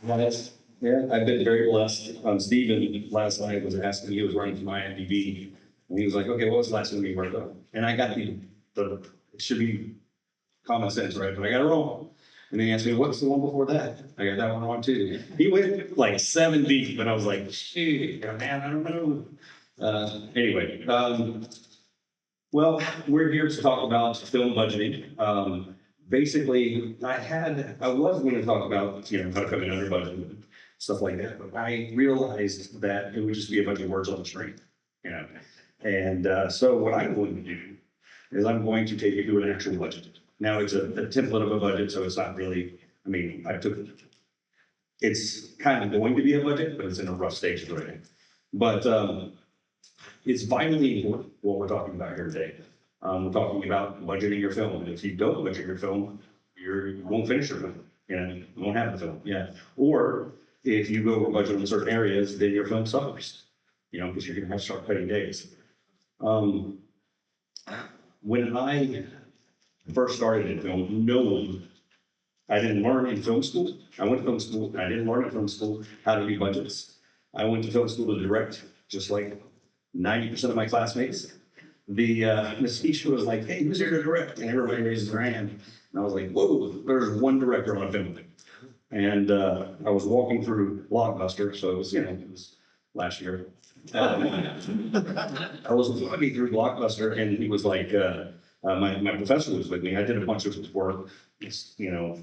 Yeah, I've been very blessed. Stephen last night was asking me, he was running for my MDB, and he was like, okay, what was the last movie you worked on? And I got it should be common sense, right? But I got it wrong. And then he asked me, what's the one before that? I got that one wrong too. He went like 7 deep, and I was like, shoot, man, I don't know. Anyway, well, we're here to talk about film budgeting. Basically, I was going to talk about, how to come in under budget and stuff like that, but I realized that it would just be a bunch of words on the screen, you know. And so what I'm going to do is I'm going to take you through an actual budget. Now it's a template of a budget, so it's not really, it's kind of going to be a budget, but it's in a rough stage of writing. But it's vitally important what we're talking about here today. We're talking about budgeting your film, and if you don't budget your film, you won't finish your film. You won't have the film. Yeah. Or if you go over budget in certain areas, then your film suffers. Because you're going to have to start cutting days. When I first started in film, I didn't learn in film school. I went to film school. I didn't learn in film school how to do budgets. I went to film school to direct, just like 90% of my classmates. Miss teacher was like, hey, who's here to direct? And everybody raises their hand. And I was like, whoa, there's one director on a film. And I was walking through Blockbuster, so it was last year. I was walking through Blockbuster, and he was like, my professor was with me. I did a bunch of work,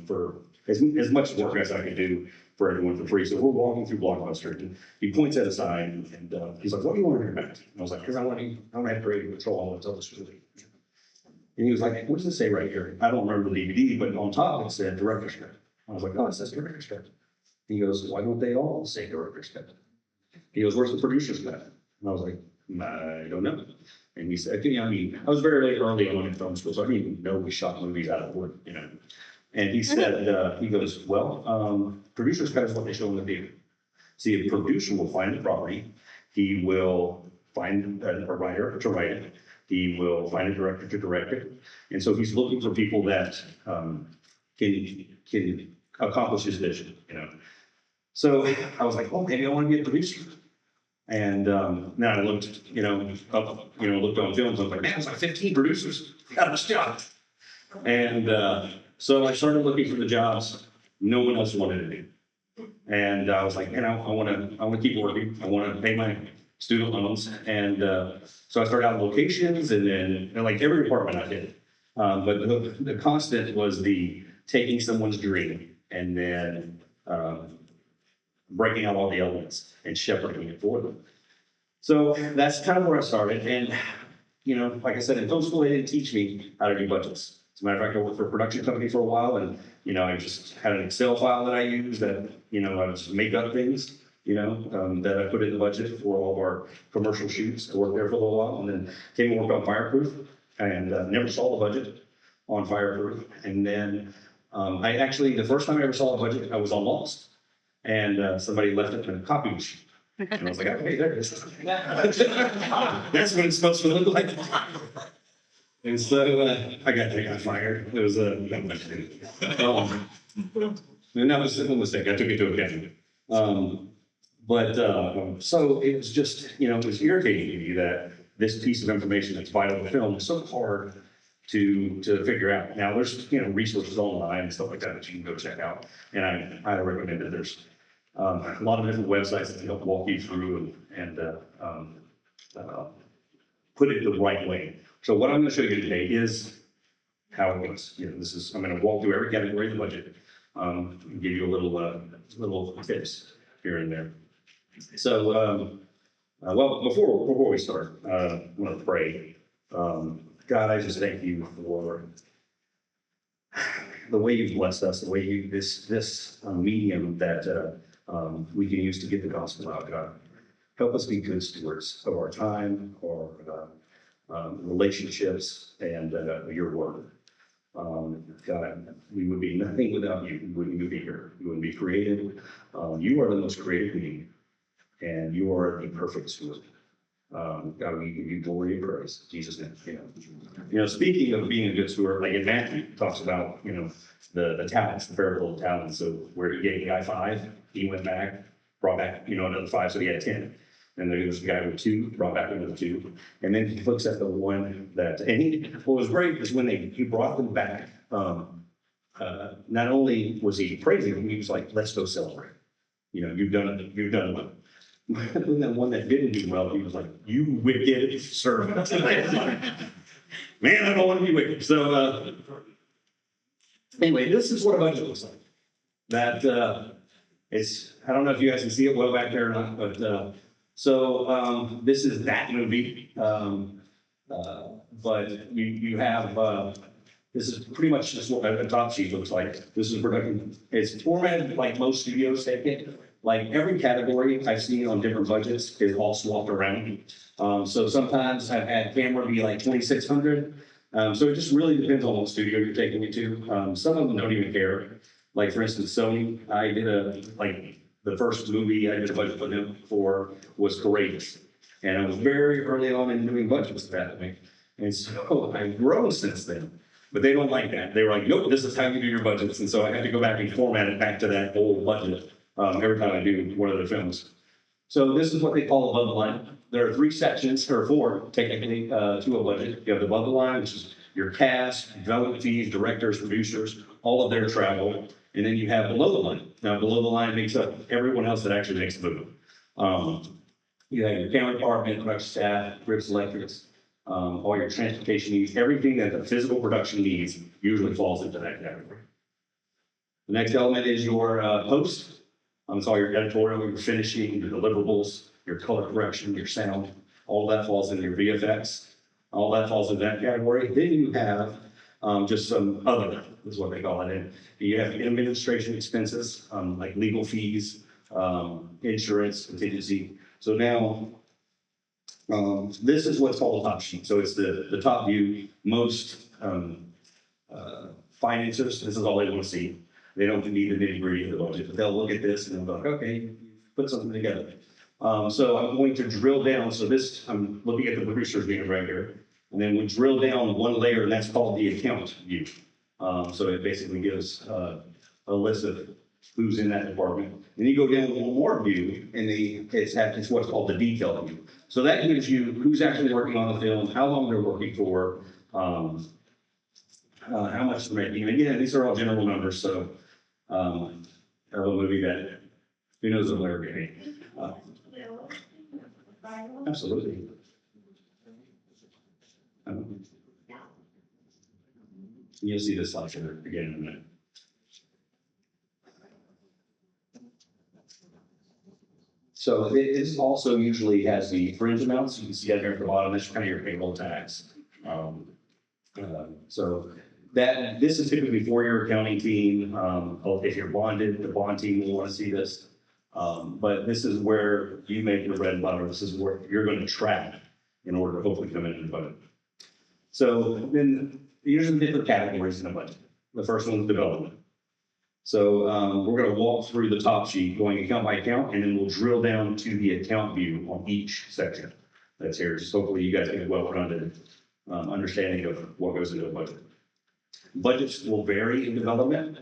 for as much work as I could do for everyone for free. So we're walking through Blockbuster, and he points at a sign, and he's like, what do you want to hear about? And I was like, because I want to have creative control. I want to tell this story. And he was like, what does it say right here? I don't remember the DVD, but on top it said director's cut. I was like, oh, it says director's cut. He goes, why don't they all say director's cut? He goes, where's the producer's cut? And I was like, I don't know. And he said, I was very early on in film school, so I didn't even know we shot movies out of wood, And he said, he goes, well, producer's cut is what they show in the theater. See, a producer will find the property. He will find a writer to write it. He will find a director to direct it. And so he's looking for people that can accomplish his vision, So I was like, oh, maybe I want to be a producer. And then I looked, looked on films. I was like, man, it's like 15 producers got this job. And so I started looking for the jobs no one else wanted to do. And I was like, I want to keep working. I want to pay my student loans. And so I started out in locations, and then like every department I did. But the constant was the taking someone's dream and then breaking out all the elements and shepherding it for them. So that's kind of where I started. And, like I said, in film school, they didn't teach me how to do budgets. As a matter of fact, I worked for a production company for a while, and, I just had an Excel file that I used that, I would just make up things, that I put in the budget for all of our commercial shoots. I worked there for a little while, and then came and worked on Fireproof, and never saw the budget on Fireproof. And then the first time I ever saw a budget, I was on Lost. And somebody left it in a copy machine. And I was like, okay, there it is. That's what it's supposed to look like. And so I got fired. It was and that was a mistake. I took it to accounting. So it was just, it was irritating to me that this piece of information that's vital to film is so hard to figure out. Now there's, resources online and stuff like that you can go check out. And I highly recommend it. There's a lot of different websites that can help walk you through and put it the right way. So what I'm going to show you today is how it goes. I'm going to walk through every category of the budget, and give you a little tips here and there. So, before we start, I want to pray. God, I just thank you for the way you've blessed us, the way this medium that we can use to get the gospel out, God. Help us be good stewards of our time, our relationships, and your word. God, we would be nothing without you. We wouldn't be here. We wouldn't be created. You are the most creative being, and you are the perfect steward. God, we give you glory and praise, in Jesus' name. Speaking of being a good steward, like in Matthew, it talks about, the talents, the parable of talents. So where he gave the guy 5, he went back, brought back, another 5, so he had 10. And then there was a guy with 2, brought back another 2. And then he looks at the one that, what was great is when he brought them back, not only was he praising them, he was like, let's go celebrate. You've done it, well. And then one that didn't do well, he was like, you wicked servant. Man, I don't want to be wicked. So, anyway, this is what a budget looks like. That I don't know if you guys can see it well back there or not, but this is that movie. But you have, this is pretty much just what a top sheet looks like. This is production. It's formatted like most studios take it. Like every category I've seen on different budgets is all swapped around. So sometimes I've had camera be like 2,600. So it just really depends on what studio you're taking it to. Some of them don't even care. Like for instance, Sony, I did the first movie I did a budget for them for was Courageous. And I was very early on in doing budgets that way. And so I've grown since then. But they don't like that. They were like, nope, this is how you do your budgets. And so I had to go back and format it back to that old budget every time I do one of their films. So this is what they call above the line. There are 3 sections, or 4 technically, to a budget. You have the above the line, which is your cast, development fees, directors, producers, all of their travel. And then you have below the line. Now, below the line makes up everyone else that actually makes the movie. You have your camera department, production staff, grips, electrics, all your transportation needs, everything that the physical production needs usually falls into that category. The next element is your post. It's all your editorial, your finishing, your deliverables, your color correction, your sound. All that falls into your VFX. All that falls into that category. Then you have just some other, is what they call it. And you have administration expenses, like legal fees, insurance, contingency. So now, this is what's called a top sheet. So it's the top view. Most financiers, this is all they want to see. They don't need the nitty gritty of the budget, but they'll look at this and they'll be like, okay, put something together. So I'm going to drill down. So I'm looking at the producers being right here. And then we drill down one layer, and that's called the account view. So it basically gives a list of who's in that department. And you go down to one more view, and it's what's called the detail view. So that gives you who's actually working on the film, how long they're working for, how much they're making. And again, these are all general numbers, so a movie that who knows what they're getting. Absolutely. You'll see this slide again in a minute. So it also usually has the fringe amounts. You can see that here at the bottom. That's kind of your payroll tax. So this is typically for your accounting team. If you're bonded, the bond team will want to see this. But this is where you make your bread and butter. This is where you're going to track in order to hopefully come in and budget. So then here's the different categories in a budget. The first one is development. So we're going to walk through the top sheet, going account by account, and then we'll drill down to the account view on each section that's here. So hopefully you guys get a well-rounded understanding of what goes into a budget. Budgets will vary in development.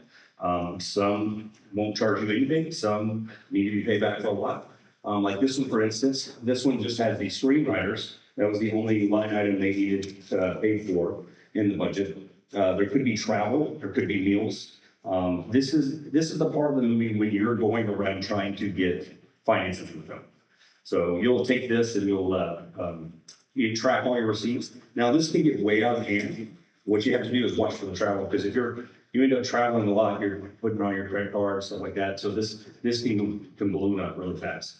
Some won't charge you anything. Some need to be paid back for a lot. Like this one, for instance, this one just has the screenwriters. That was the only line item they needed paid for in the budget. There could be travel, there could be meals. This is the part of the movie when you're going around trying to get financing for the film. So you'll take this and you track all your receipts. Now this can get way out of hand. What you have to do is watch for the travel, because if you end up traveling a lot, you're putting on your credit card, stuff like that. So this can balloon up really fast.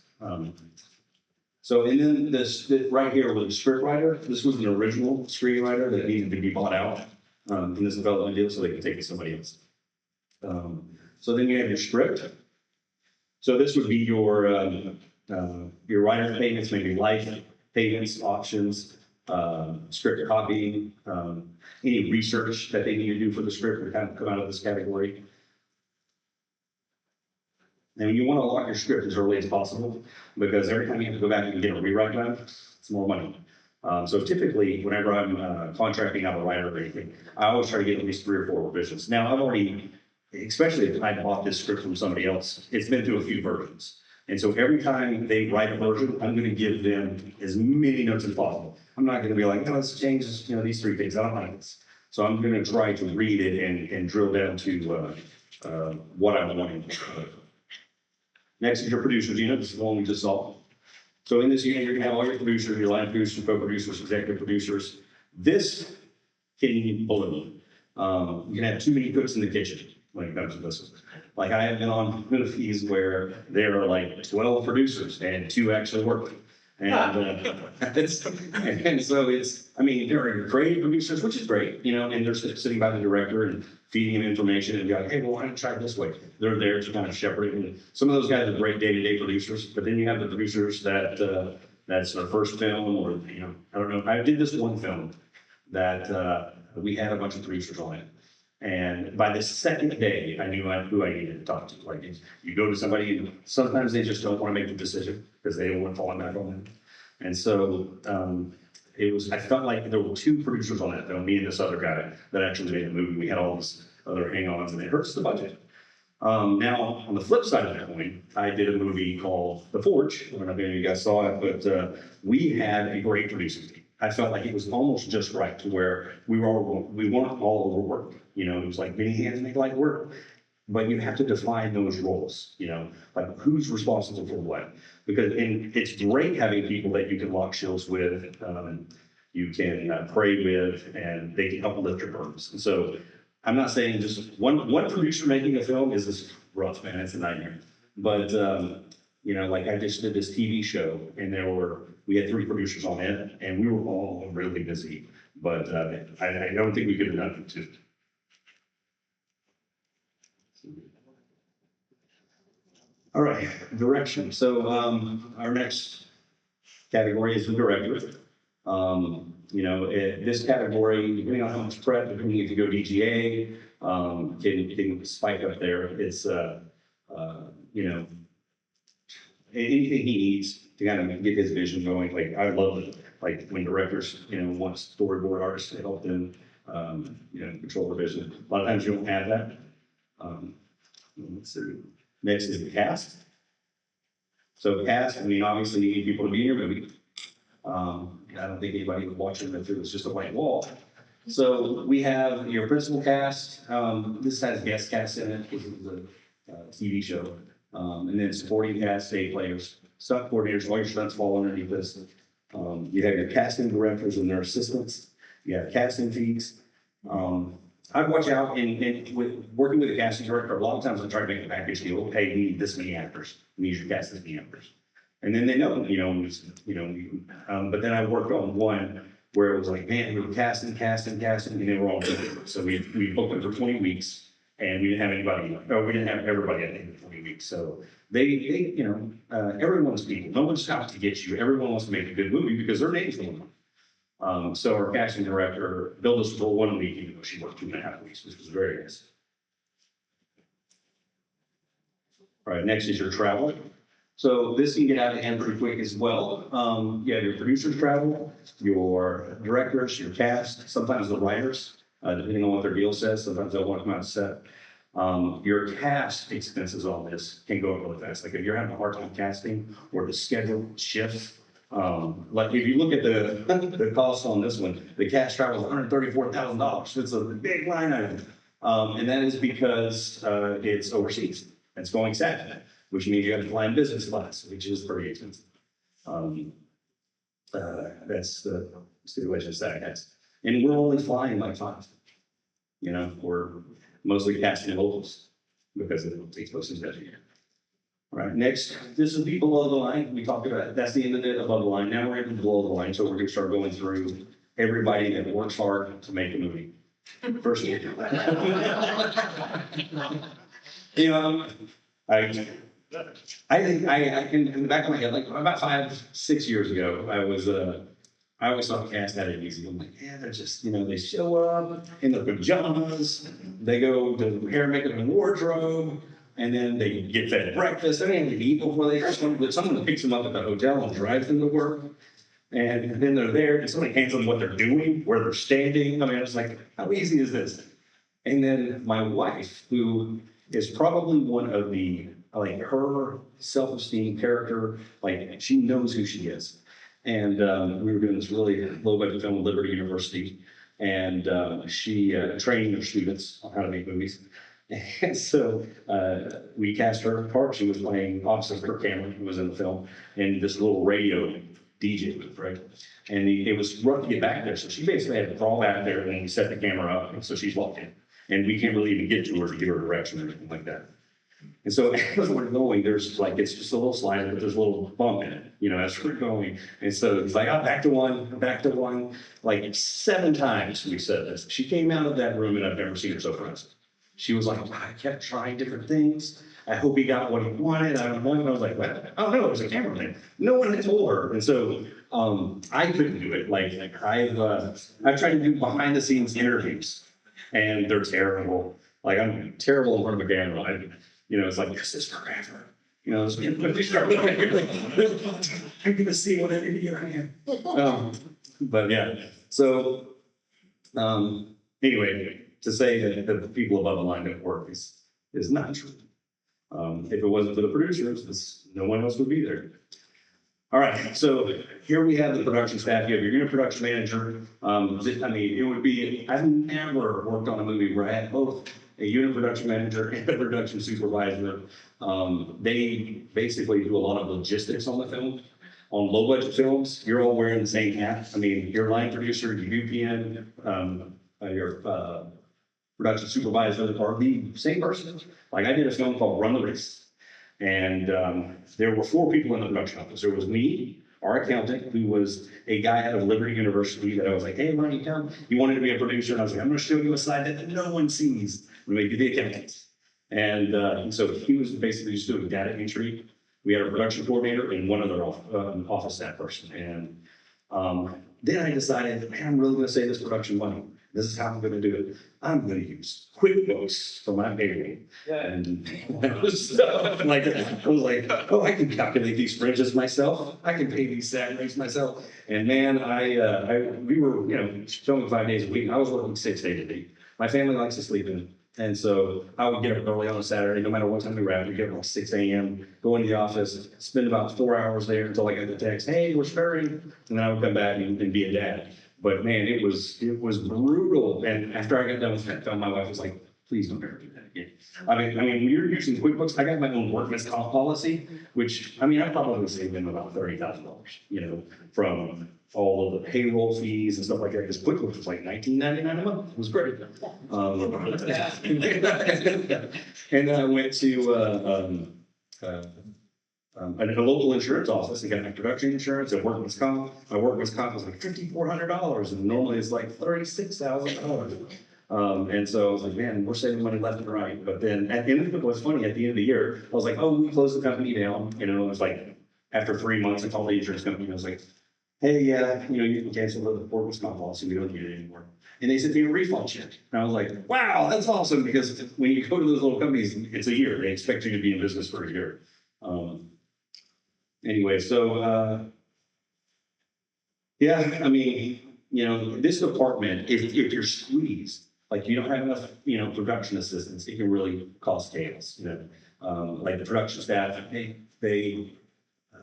So and then this right here with the script writer, this was an original screenwriter that needed to be bought out in this development deal so they could take it to somebody else. So then you have your script. So this would be your writer payments, maybe life payments, options, script copying, any research that they need to do for the script would kind of come out of this category. And you want to lock your script as early as possible, because every time you have to go back and get a rewrite done, it's more money. So typically, whenever I'm contracting out a writer or anything, I always try to get at least 3 or 4 revisions. Now, I've already, especially if I bought this script from somebody else, it's been through a few versions. And so every time they write a version, I'm going to give them as many notes as possible. I'm not going to be like, no, let's change this, these 3 things. I don't like this. So I'm going to try to read it and drill down to what I'm wanting. Next is your producers unit. This is the one we just saw. So in this unit, you're going to have all your producers, your line producers, co-producers, executive producers. This can balloon. You can have too many cooks in the kitchen when it comes to this. Like I have been on movies where there are like 12 producers and 2 actually work. And so it's, I mean, there are creative producers, which is great, and they're sitting by the director and feeding him information and going, hey, well, why don't you try it this way? They're there to kind of shepherd it. And some of those guys are great day-to-day producers, but then you have the producers that that's their first film, or, I don't know. I did this one film that we had a bunch of producers on it. And by the second day, I knew who I needed to talk to. Like, you go to somebody, and sometimes they just don't want to make the decision because they don't want to fall back on them. And so I felt like there were 2 producers on that film, me and this other guy that actually made the movie. We had all these other hang-ons, and it hurts the budget. Now, on the flip side of that coin, I did a movie called The Forge. I don't know if any of you guys saw it, but we had a great producing team. I felt like it was almost just right to where we weren't all overworked. It was like many hands make light work, but you have to define those roles. Like who's responsible for what. Because it's great having people that you can lock shields with, you can pray with, and they can help lift your burdens. And so I'm not saying just one producer making a film is this rough, man. It's a nightmare. But like I just did this TV show, and we had 3 producers on it, and we were all really busy. But I don't think we could have done it too. All right, direction. So our next category is the director. This category, depending on how much prep, depending if you go DGA, can spike up there. It's anything he needs to kind of get his vision going. Like I love it. Like when directors, want storyboard artists to help them, control the vision. A lot of times you don't have that. Let's see. Next is the cast. So cast, obviously you need people to be in your movie. I don't think anybody would watch it if it was just a white wall. So we have your principal cast. This has guest cast in it because it was a TV show. And then supporting cast, stage players, stunt coordinators, all your stunts fall underneath this. You have your casting directors and their assistants. You have casting fees. I watch out with working with a casting director. A lot of times I try to make a package deal. Hey, we need this many actors. We need you to cast this many actors, and then they know, But then I worked on one where it was like, man, we were casting, and they were all good. So we booked them for 20 weeks, and we didn't have anybody. Or we didn't have everybody at the end of 20 weeks. So they everyone's people. No one's out to get you. Everyone wants to make a good movie because their name's on them. So our casting director billed us for 1 week, even though she worked 2.5 weeks, which was very nice. All right, next is your travel. So this can get out of hand pretty quick as well. You have your producers travel, your directors, your cast, sometimes the writers, depending on what their deal says. Sometimes they'll want to come out set. Your cast expenses on this can go up really fast. Like if you're having a hard time casting or the schedule shifts, like if you look at the cost on this one, the cast travel is $134,000. It's a big line item. And that is because it's overseas. It's going SAT, which means you have to fly in business class, which is pretty expensive. That's the situation SAT has. And we're only flying like 5. We're mostly casting locals because it takes place in Virginia. All right, next, this is the below the line. We talked about it. That's the end of it, above the line. Now we're into below the line, so we're going to start going through everybody that works hard to make a movie. First, I think I can, in the back of my head, like about 5-6 years ago, I always thought cast had it easy. I'm like, yeah, they're just, they show up in their pajamas, they go to hair, makeup, and wardrobe. And then they get fed breakfast. They don't even eat before they go. Someone picks them up at the hotel and drives them to work. And then they're there, and somebody hands them what they're doing, where they're standing. I mean, I was like, how easy is this? And then my wife, who is probably one of the, like, her self-esteem character, like, she knows who she is. And we were doing this really low-budget film at Liberty University, and she training her students on how to make movies. And so we cast her part. She was playing opposite Kirk Cameron, who was in the film, in this little radio DJ booth, right? And it was rough to get back there. So she basically had to crawl back there and then we set the camera up. And so she's walked in. And we can't really even get to her to give her direction or anything like that. And so as we're going, there's like, it's just a little slider, but there's a little bump in it, you know, as we're going. And so it's like, oh, back to one. Like 7 times we said this. She came out of that room and I've never seen her so frustrated. She was like, oh, I kept trying different things. I hope he got what he wanted. I don't know. And I was like, well, oh no, it was a cameraman. No one had told her. And so I couldn't do it. Like I've tried to do behind the scenes interviews and they're terrible. Like I'm terrible in front of a camera. You know, it's like, this is forever. You know, when you start looking, you're like, I'm going to see what an idiot I am. But yeah, so anyway, to say that the people above the line don't work is not true. If it wasn't for the producers, no one else would be there. All right, so here we have the production staff. You have your unit production manager. I mean, it would be, I've never worked on a movie where I had both a unit production manager and a production supervisor. They basically do a lot of logistics on the film. On low budget films, you're all wearing the same hat. I mean, your line producer, your UPN, your production supervisor are the same person. Like I did a film called Run the Race. And there were 4 people in the production office. There was me, our accountant, who was a guy out of Liberty University that I was like, hey, why don't you come? He wanted to be a producer. And I was like, I'm going to show you a side that no one sees. We make you the accountant. And so he was basically just doing data entry. We had a production coordinator and one other office staff person. And then I decided, man, I'm really going to save this production money. This is how I'm going to do it. I'm going to use QuickBooks for my payroll. Yeah. And that was like, I was like, oh, I can calculate these fringes myself. I can pay these salaries myself. And man, we were, you know, filming 5 days a week. I was working 6 days a week. My family likes to sleep in. And so I would get up early on a Saturday, no matter what time we wrapped, we'd get up like 6 a.m., go into the office, spend about 4 hours there until I got the text, hey, we're starting. And then I would come back and be a dad. But man, it was brutal. And after I got done with that film, my wife was like, please don't ever do that again. I mean, when you're using QuickBooks, I got my own workman's comp policy, which, I mean, I probably saved them about $30,000, you know, from all of the payroll fees and stuff like that, because QuickBooks was like $19.99 a month. It was great. And then I went to a local insurance office and got my production insurance and workman's comp. My workman's comp was like $5,400, and normally it's like $36,000. And so I was like, man, we're saving money left and right. But then at the end of it was funny. At the end of the year, I was like, oh, we closed the company down. You know, it was like after 3 months, I called the insurance company. I was like, hey, yeah, you know, you can cancel the workman's comp policy. We don't need it anymore. And they sent me a refund check. And I was like, wow, that's awesome. Because when you go to those little companies, it's a year. They expect you to be in business for a year. Anyway, so, yeah, I mean, you know, this department, if you're squeezed, like you don't have enough, you know, production assistants, it can really cause chaos, you know. Like the production staff, they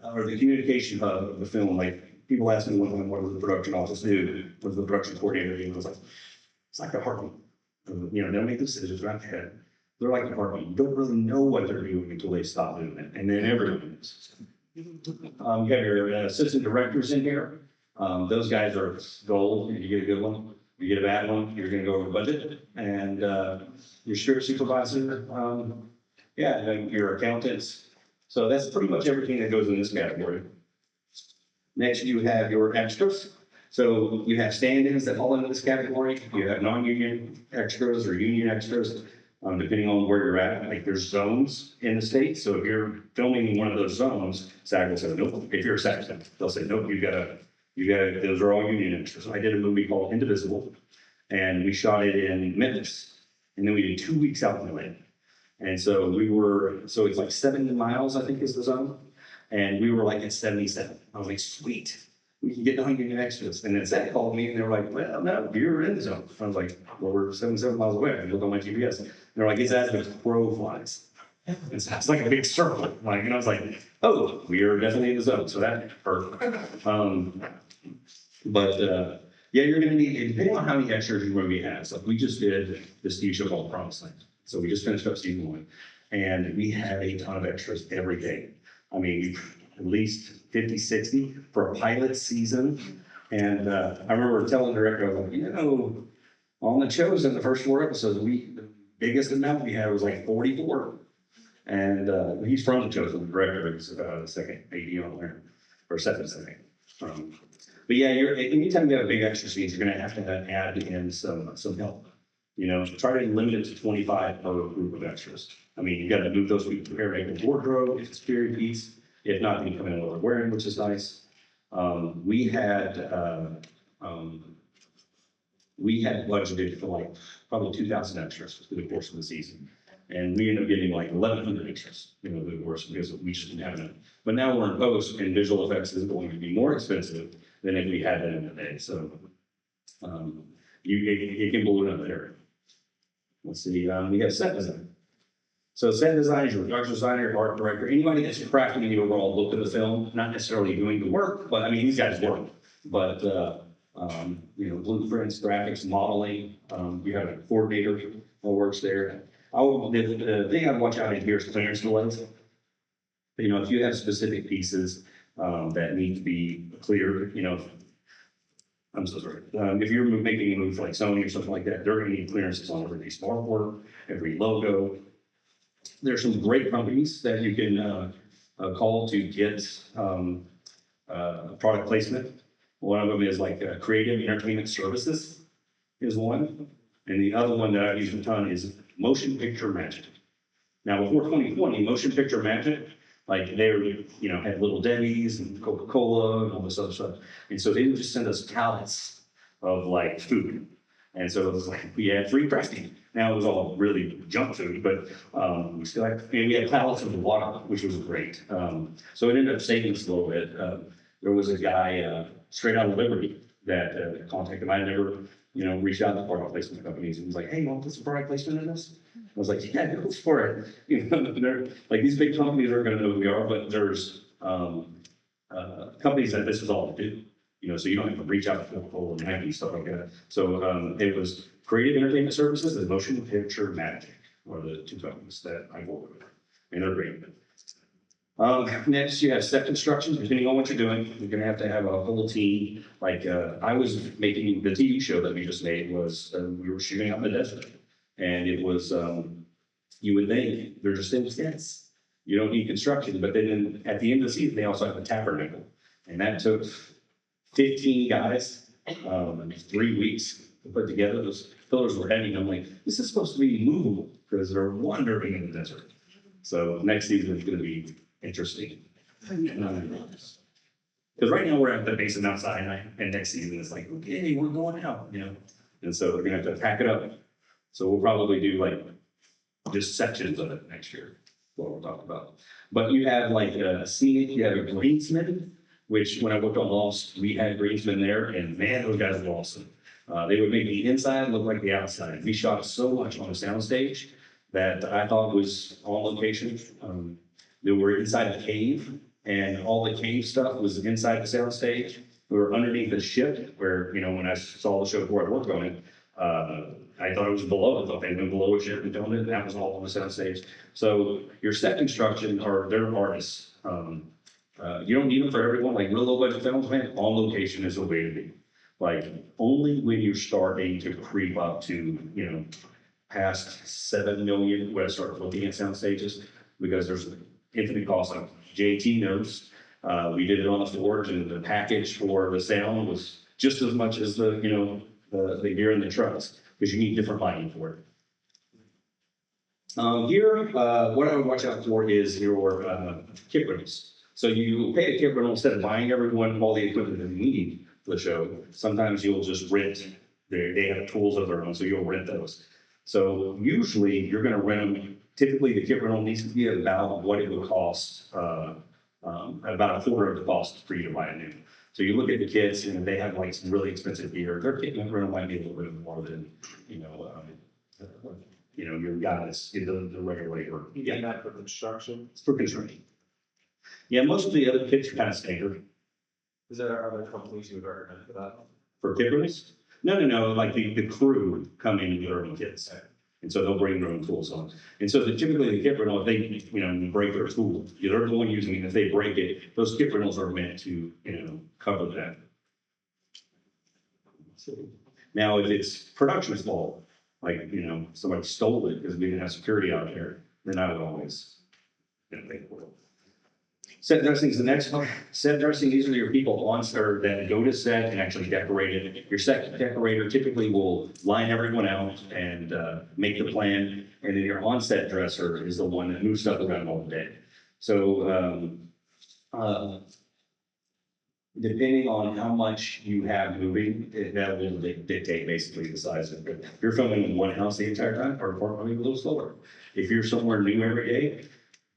are the communication hub of the film. Like people ask me one time, what does the production office do? What does the production coordinator do? And I was like, it's like a heartbeat. You know, they'll make decisions right ahead. They're like a heartbeat. You don't really know what they're doing until they stop doing it. And then everyone knows. You have your assistant directors in here. Those guys are gold. You get a good one. You get a bad one, you're going to go over budget. And your shirt supervisor, yeah, and your accountants. So that's pretty much everything that goes in this category. Next, you have your extras. So you have stand-ins that fall into this category. You have non-union extras or union extras. Depending on where you're at, like there's zones in the state. So if you're filming in one of those zones, SAG will say, nope. If you're a SAG, they'll say, nope, you gotta, those are all union extras. So I did a movie called Indivisible, and we shot it in Memphis. And then we did 2 weeks out in Atlanta. And so so it's like 70 miles, I think is the zone. And we were like at 77. I was like, sweet. we can get non-union extras. And then Zach called me and they were like, well, no, you're in the zone. I was like, well, we're 77 miles away. I look on my GPS. And they're like, it's as the crow flies. It's like a big circle. Like, and I was like, oh, we are definitely in the zone. So that hurt. Yeah, you're going to need, depending on how many extras you're going to have. So we just did this TV show called Promised Land. So we just finished up season 1 and we had a ton of extras every day. I mean, at least 50, 60 for a pilot season. And I remember telling the director, I was like, on the shows in the first 4 episodes, the biggest amount we had was like 44. And he's from the Chosen, the director, he's the second AD on there, or second, I think. But yeah, anytime you have a big extra scene, you're gonna have to add in some help. Try to limit it to 25 per group of extras. I mean, you gotta move those people to hair, makeup, wardrobe, if it's period piece. If not, you can come in what they're wearing, which is nice. We had budgeted for like probably 2,000 extras through the course of the season. And we ended up getting like 1,100 extras, through the course because we just didn't have enough. But now we're in post and visual effects is going to be more expensive than if we had that in the day. So it can balloon up there. Let's see, we have set design. So set design is your production designer, your art director, anybody that's crafting the overall look of the film, not necessarily doing the work, but I mean, these guys work. But blueprints, graphics, modeling, you have a coordinator that works there. The thing I'd watch out in here is clearance delays. If you have specific pieces that need to be cleared, I'm so sorry. If you're making a move like Sony or something like that, they're going to need clearances on every smart board, every logo. There's some great companies that you can call to get product placement. One of them is like Creative Entertainment Services is one. And the other one that I've used a ton is Motion Picture Magic. Now, before 2020, Motion Picture Magic, like they were, had Little Debbie's and Coca-Cola and all this other stuff. And so they would just send us pallets of like food. And so it was like, we had free pressing. Now it was all really junk food, but we had pallets of the water, which was great. So it ended up saving us a little bit. There was a guy straight out of Liberty that contacted me. I never, reached out to product placement companies and was like, hey, you want to put some product placement in this? I was like, yeah, go for it. They're like, these big companies are going to know who we are, but there's companies that this is all they do. So you don't have to reach out to Coca-Cola and Nike, stuff like that. So it was Creative Entertainment Services and Motion Picture Magic are the two companies that I work with, and they're great. Next, you have set construction. Depending on what you're doing, you're going to have a whole team. Like I was making the TV show that we just made was we were shooting out in the desert, and it was you would think they're just in tents. You don't need construction, but then at the end of the season, they also have a tabernacle, and that took 15 guys, 3 weeks to put together. Those pillars were heavy. And I'm like, this is supposed to be movable because they're wandering in the desert. So next season is going to be interesting. Because right now we're at the base of Mount Sinai, and next season it's like, okay, we're going out, And so we're going to have to pack it up. So we'll probably do like just sections of it next year, what we'll talk about. But you have like a scenic, you have a greensmith, which when I worked on Lost, we had greensmen there, and man, those guys were awesome. They would make the inside look like the outside. We shot so much on the soundstage that I thought was on location. They were inside a cave, and all the cave stuff was inside the soundstage. We were underneath the ship, where when I saw the show before I worked on it, I thought it was below. I thought they went below a ship and filmed it, and that was all on the soundstage. So your set construction are they're artists. You don't need them for everyone. Like real low budget films, man, on location is the way to be. Like only when you're starting to creep up to past 7 million, when I start looking at sound stages, because there's infinite cost. Like JT knows, we did it on the Forge, and the package for the sound was just as much as the gear and the trucks, because you need different lighting for it. Here, what I would watch out for is your kit rentals. So you pay a kit rental instead of buying everyone all the equipment that you need for the show. Sometimes you'll just rent. They have tools of their own, so you'll rent those. So usually you're going to rent them. Typically, the kit rental needs to be about what it would cost, about a quarter of the cost for you to buy a new. So you look at the kids and they have like some really expensive gear. Their kit rental might be a little bit more than, your guys, the regular labor. You get that for construction? It's for construction. Yeah, most of the other kits are kind of standard. Is there other companies you would recommend for that? For kit rentals? No, like the crew come in with their own kits. And so they'll bring their own tools on. And so typically the kit rental, if they, break their tool, they're the one using it. If they break it, those kit rentals are meant to, cover that. Now, if it's production's fault, like, somebody stole it because we didn't have security out there, then I would always, pay for it. Set dressing is the next one. Set dressing, these are your people on or that go to set and actually decorate it. Your set decorator typically will line everyone out and make the plan. And then your on-set dresser is the one that moves stuff around all day. So depending on how much you have moving, that will dictate basically the size of it. If you're filming in one house the entire time, or probably a little slower. If you're somewhere new every day,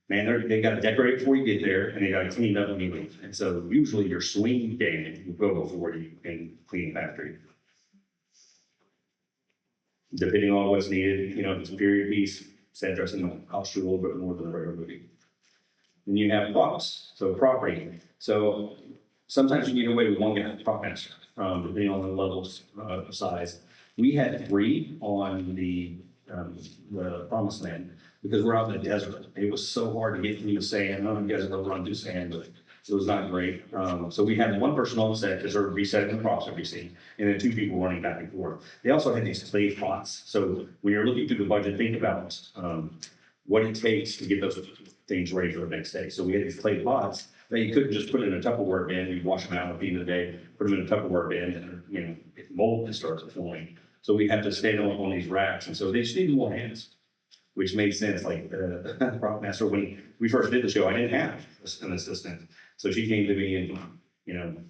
man, they got to decorate before you get there, and they got to clean up when you leave. And so usually your swing game will go before you can clean the factory. Depending on what's needed, if it's a period piece, set dressing will cost you a little bit more than a regular movie. And you have props, so property. So sometimes you get away with one guy, prop master, depending on the levels of size. We had 3 on the Promised Land, because we're out in the desert. It was so hard to get through the sand. I don't know if you guys ever run through sand, but it was not great. So we had one person on set because they're resetting the props every scene, and then 2 people running back and forth. They also had these clay pots. So when you're looking through the budget, think about what it takes to get those things ready for the next day. So we had these clay pots that you couldn't just put in a Tupperware bin. You'd wash them out at the end of the day, put them in a Tupperware bin, and it mold and starts forming. So we had to stand them up on these racks, and so they just needed more hands, which made sense. Like the prop master, when we first did the show, I didn't have an assistant. So she came to me and,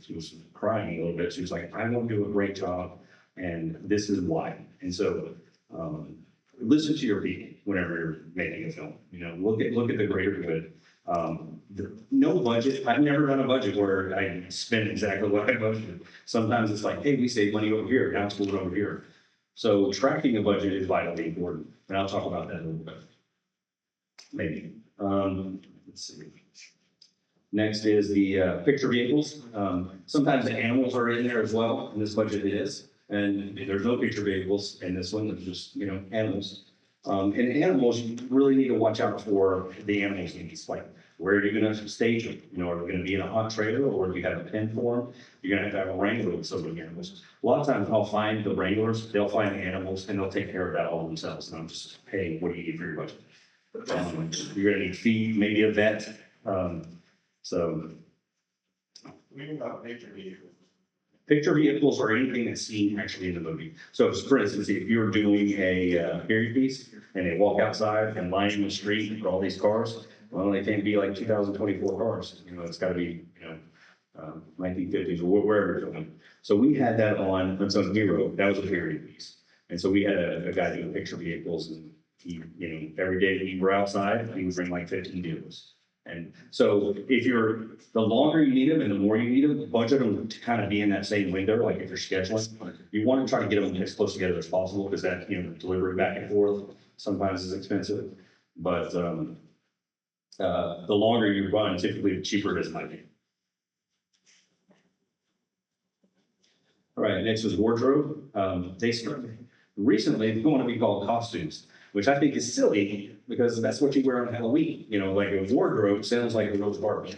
she was crying a little bit. She was like, I won't do a great job, and this is why. And so listen to your people whenever you're making a film. Look at the greater good. No budget. I've never done a budget where I spend exactly what I budgeted. Sometimes it's like, hey, we save money over here, now it's moving over here. So tracking a budget is vitally important, and I'll talk about that in a little bit. Maybe. Let's see. Next is the picture vehicles. Sometimes the animals are in there as well, and this budget is. And there's no picture vehicles in this one. There's just animals. And animals, you really need to watch out for the animals' needs. Like, where are you going to stage them? Are they going to be in a hot trailer, or do you have a pen for them? You're going to have a wrangler with some of the animals. A lot of times I'll find the wranglers, they'll find the animals, and they'll take care of that all themselves. And I'm just, hey, what do you need for your budget? You're going to need feed, maybe a vet. We didn't have nature vehicles. Picture vehicles are anything that's seen actually in the movie. So for instance, if you're doing a period piece and they walk outside and line the street with all these cars, well, they can't be like 2024 cars. It's got to be, 1950s or wherever you're going. So we had that on Unsung Hero. That was a period piece. And so we had a guy doing picture vehicles, and he, every day we were outside, he would bring like 15 vehicles. And so the longer you need them and the more you need them, budget them to kind of be in that same window. Like if you're scheduling, you want to try to get them as close together as possible, because that, delivery back and forth sometimes is expensive. But the longer you run, typically the cheaper it is might be. All right, next is wardrobe. Recently, they're going to be called costumes, which I think is silly because that's what you wear on Halloween. Like a wardrobe sounds like a rose Barbie.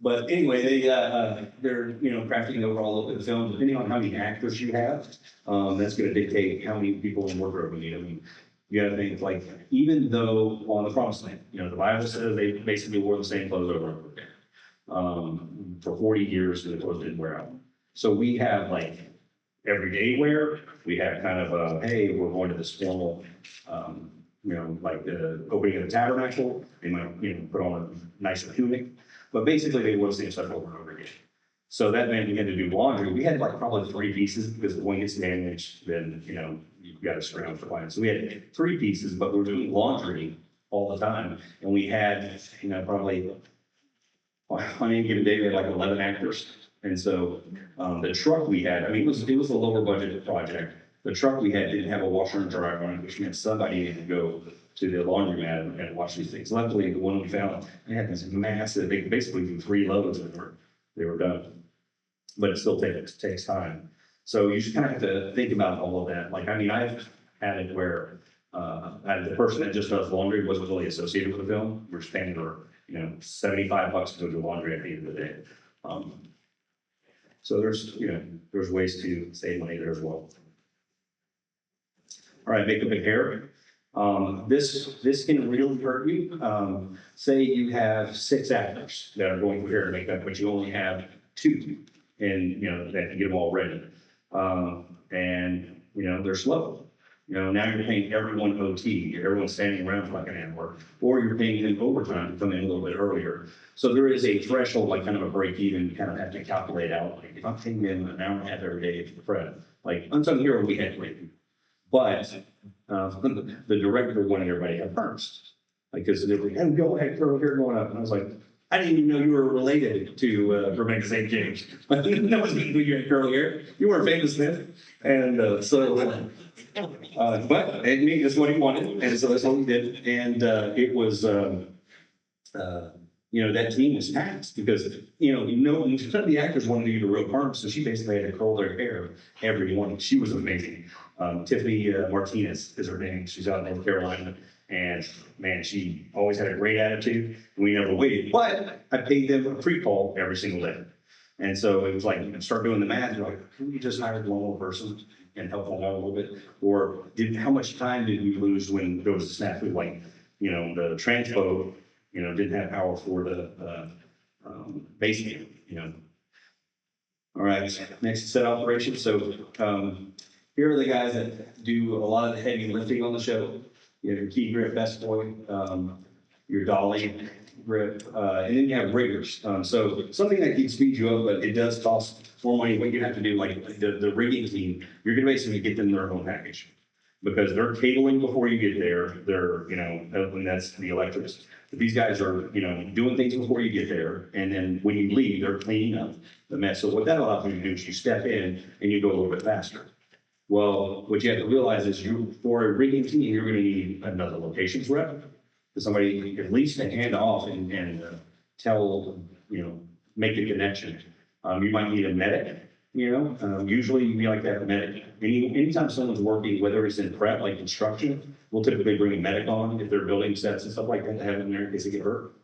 But anyway, they're crafting the overall look of the film. Depending on how many actors you have, that's going to dictate how many people in wardrobe we need. I mean, you got to think, like, even though on the Promised Land, the Bible says they basically wore the same clothes over and over again for 40 years, and the clothes didn't wear out. So we have like everyday wear. We have kind of hey, we're going to this formal, like the opening of the tabernacle. They might, put on a nicer tunic, but basically they wore the same stuff over and over again. So that meant we had to do laundry. We had like probably 3 pieces, because if one gets damaged, then, you've got to scrounge for clients. So we had 3 pieces, but we're doing laundry all the time. And we had, probably on any given day, we had like 11 actors. And so, the truck we had, I mean, it was a lower budgeted project. The truck we had didn't have a washer and dryer on it, which meant somebody needed to go to the laundromat and wash these things. Luckily, the one we found, they had this massive, they basically do 3 loads and they were done. But it still takes time. So you just kind of have to think about all of that. Like, I mean, I've had it where, the person that just does laundry wasn't really associated with the film. We're just paying her, $75 to go do laundry at the end of the day. So there's ways to save money there as well. All right, makeup and hair. This can really hurt you. Say you have 6 actors that are going for hair and makeup, but you only have 2, and that can get them all ready. And they're slow. Now you're paying everyone OT, everyone's standing around for like an hour, or you're paying them overtime to come in a little bit earlier. So there is a threshold, like kind of a break even, you kind of have to calculate out, like if I'm paying them an hour and a half every day for Fred, like Unsung Hero, we had to. But the director wanted everybody to have first. Like, because they were like, and go ahead, curl hair going up. And I was like, I didn't even know you were related to Rebecca St. James. That wasn't who you had curly hair. You weren't famous then. And but it's what he wanted. And so that's what we did. And it was, that team was taxed because, none of the actors wanted to do the real part. So she basically had to curl their hair every morning. She was amazing. Tiffany Martinez is her name. She's out in North Carolina. And man, she always had a great attitude. We never waited, but I paid them a pre-call every single day. And so it was like, start doing the math. You're like, can we just hire one more person and help them out a little bit? Or how much time did we lose when there was a snafu? Like, the transpo, didn't have power for the basement, All right, next is set operations. So here are the guys that do a lot of the heavy lifting on the show. You have your key grip, best boy, your dolly grip, and then you have riggers. So something that can speed you up, but it does cost more money. What you have to do, like the rigging team, you're gonna basically get them their own package because they're cabling before you get there. They're, and that's the electrics. But these guys are, doing things before you get there, and then when you leave, they're cleaning up the mess. So what that allows you to do is you step in and you go a little bit faster. Well, what you have to realize is for a rigging team, you're going to need another locations rep, somebody at least to hand off and tell, make the connection. You might need a medic, usually you like that medic. Anytime someone's working, whether it's in prep, like construction, we'll typically bring a medic on if they're building sets and stuff like that to have in there in case they get hurt.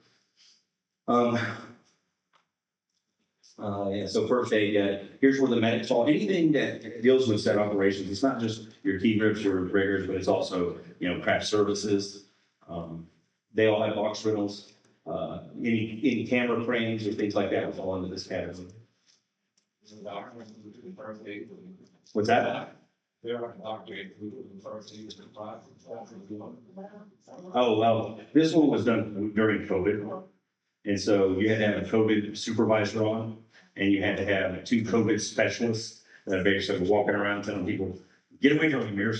So first aid, here's where the medics fall. Anything that deals with set operations, it's not just your key grips, your riggers, but it's also, craft services. They all have box rentals. Any camera cranes or things like that will fall into this category. What's that? Oh, well, this one was done during COVID. And so you had to have a COVID supervisor on, and you had to have 2 COVID specialists that basically were walking around telling people, get away from him, you're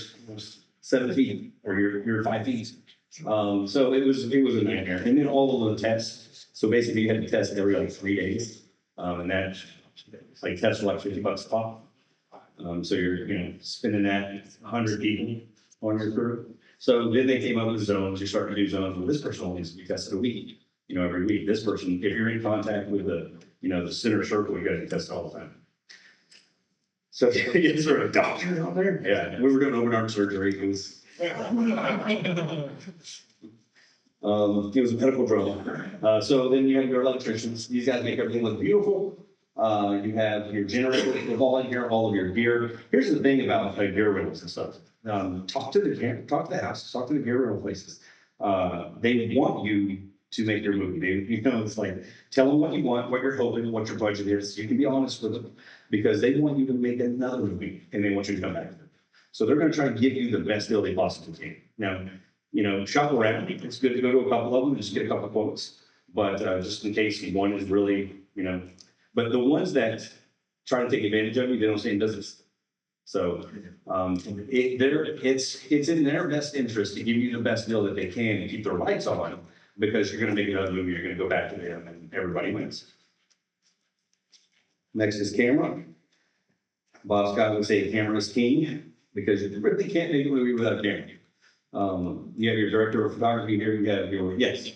7 feet, or you're 5 feet. So it was a nightmare. And then all of the tests. So basically you had to test every like 3 days. And that like tests were like $50 a pop. So you're, spending that 100 people on your crew. So then they came up with zones. You start to do zones. Well, this person only needs to be tested a week. Every week, this person, if you're in contact with the center circle, you got to test all the time. So is there a doctor out there? Yeah, we were doing open arm surgery. It was a medical drama. So then you have your electricians. These guys make everything look beautiful. You have your generators with all in here, all of your gear. Here's the thing about gear rentals and stuff. Talk to the house, talk to the gear rental places. They want you to make your movie. It's like, tell them what you want, what you're hoping, what your budget is. You can be honest with them because they want you to make another movie and they want you to come back to them. So they're going to try to give you the best deal they possibly can. Now, shop around. It's good to go to a couple of them, just get a couple of quotes. But just in case one is really, but the ones that try to take advantage of you, they don't stay in business. So it's in their best interest to give you the best deal that they can and keep their lights on. Because you're going to make another movie, you're going to go back to them, and everybody wins. Next is camera. Bob Scott would say camera is king, because you really can't make a movie without a camera. You have your director of photography here, you have your, yes.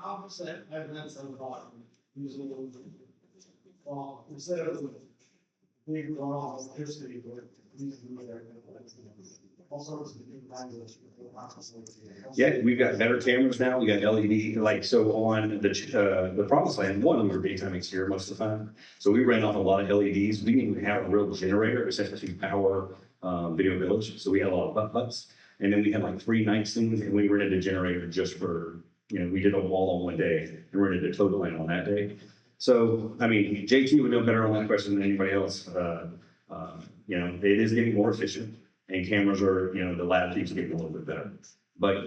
Opposite, I've done some thought, using, well, instead of big draw electricity, but using their, all sorts of different kinds of. Yeah, we've got better cameras now, we got LED, like, so on the Promised Land, one, we were daytime exterior most of the time. So we ran off a lot of LEDs, we didn't even have a real generator, essentially power, Video Village, so we had a lot of butt-butts. And then we had like 3 night things, and we rented a generator just for, we did them all on one day, and rented a total line on that day. So, I mean, JT would know better on that question than anybody else. It is getting more efficient, and cameras are, the lab keeps getting a little bit better. But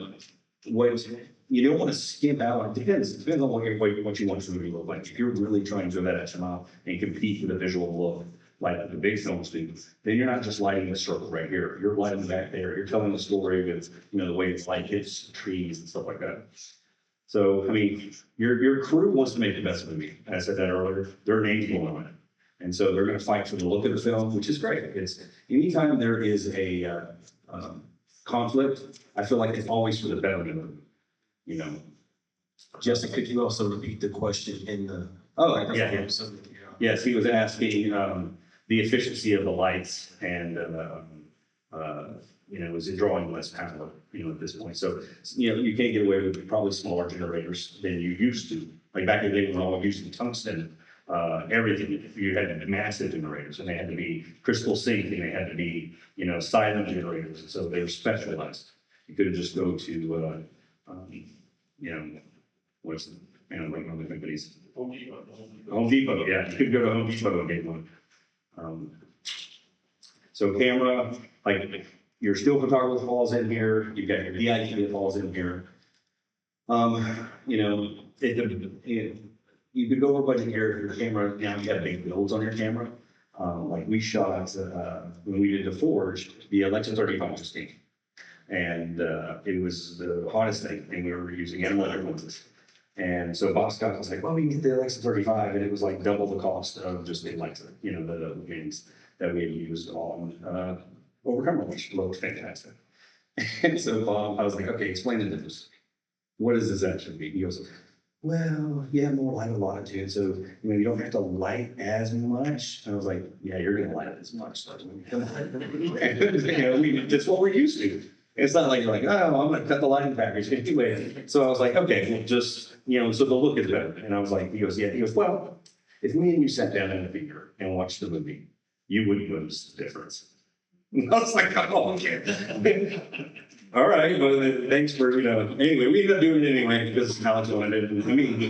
what you don't want to skimp out on, depends on what you want the movie to look like. If you're really trying to go that extra mile and compete with a visual look, like the big films do, then you're not just lighting the circle right here. You're lighting back there. You're telling the story with, the way it's light hits the trees and stuff like that. So, I mean, your crew wants to make the best movie. As I said that earlier, their name's going on it. And so they're going to fight for the look of the film, which is great. It's anytime there is a conflict, I feel like it's always for the betterment of the movie. Jessica, could you also repeat the question in the? Oh, yeah. Yes, he was asking the efficiency of the lights and, is it drawing less power, at this point. So, you can't get away with probably smaller generators than you used to. Like back in the day when all using tungsten, everything, you had massive generators, and they had to be crystal sync, and they had to be, silent generators. So they were specialized. You couldn't just go to, what's the, like one of the companies. Home Depot, yeah, you could go to Home Depot and get one. So camera, like your still photographer falls in here, you've got your DIT that falls in here. You could go over budget here if your camera, now you have big builds on your camera. Like we shot, when we did the Forge, the Alexa 35 just came. And it was the hottest thing, and we were using analytic lenses. And so Bob Scott was like, well, we can get the Alexa 35, and it was like double the cost of just the Alexa, the games that we had used on Overcomer, which looked fantastic. And so I was like, okay, explain the difference. What does this actually mean? He goes, well, yeah, more light of latitude, so you don't have to light as much. And I was like, yeah, you're gonna light as much. That's what we're used to. It's not like you're like, oh, I'm gonna cut the lighting package anyway. So I was like, okay, well, just so the look is better. And I was like, he goes, yeah. He goes, well, if me and you sat down in the theater and watched the movie, you wouldn't notice the difference. And I was like, oh, okay. All right, well, thanks for, anyway, we ended up doing it anyway because Alex wanted it. I mean,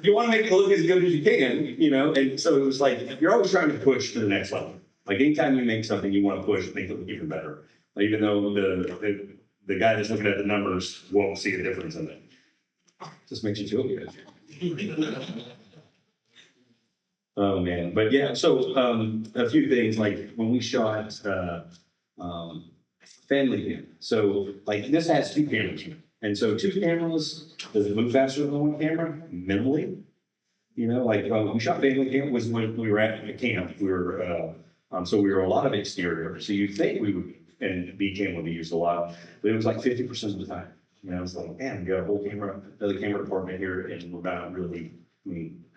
you want to make it look as good as you can, and so it was like, you're always trying to push to the next level. Like anytime you make something, you want to push, make it look even better. Like, even though the guy that's looking at the numbers won't see a difference in it. Just makes you feel good. Oh, man. But yeah, so a few things, like when we shot family view. So like this has 2 cameras. And so 2 cameras, does it move faster than 1 camera? Minimally. Like we shot family camp was when we were at the camp. We were, so we were a lot of exterior. So you think we would, and B cam would be used a lot, but it was like 50% of the time. I was like, man, we got a whole camera, another camera department here, and we're not really,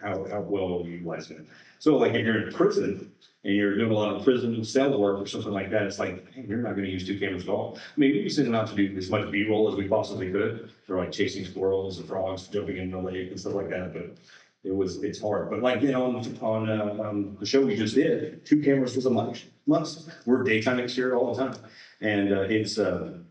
how well are we utilizing it? So like if you're in prison and you're doing a lot of prison cell work or something like that, it's like, hey, you're not going to use 2 cameras at all. We were sitting out to do as much B-roll as we possibly could. They're like chasing squirrels and frogs, jumping in the lake and stuff like that, but it's hard. But like, on the show we just did, 2 cameras was a must. We're daytime exterior all the time. And it's, the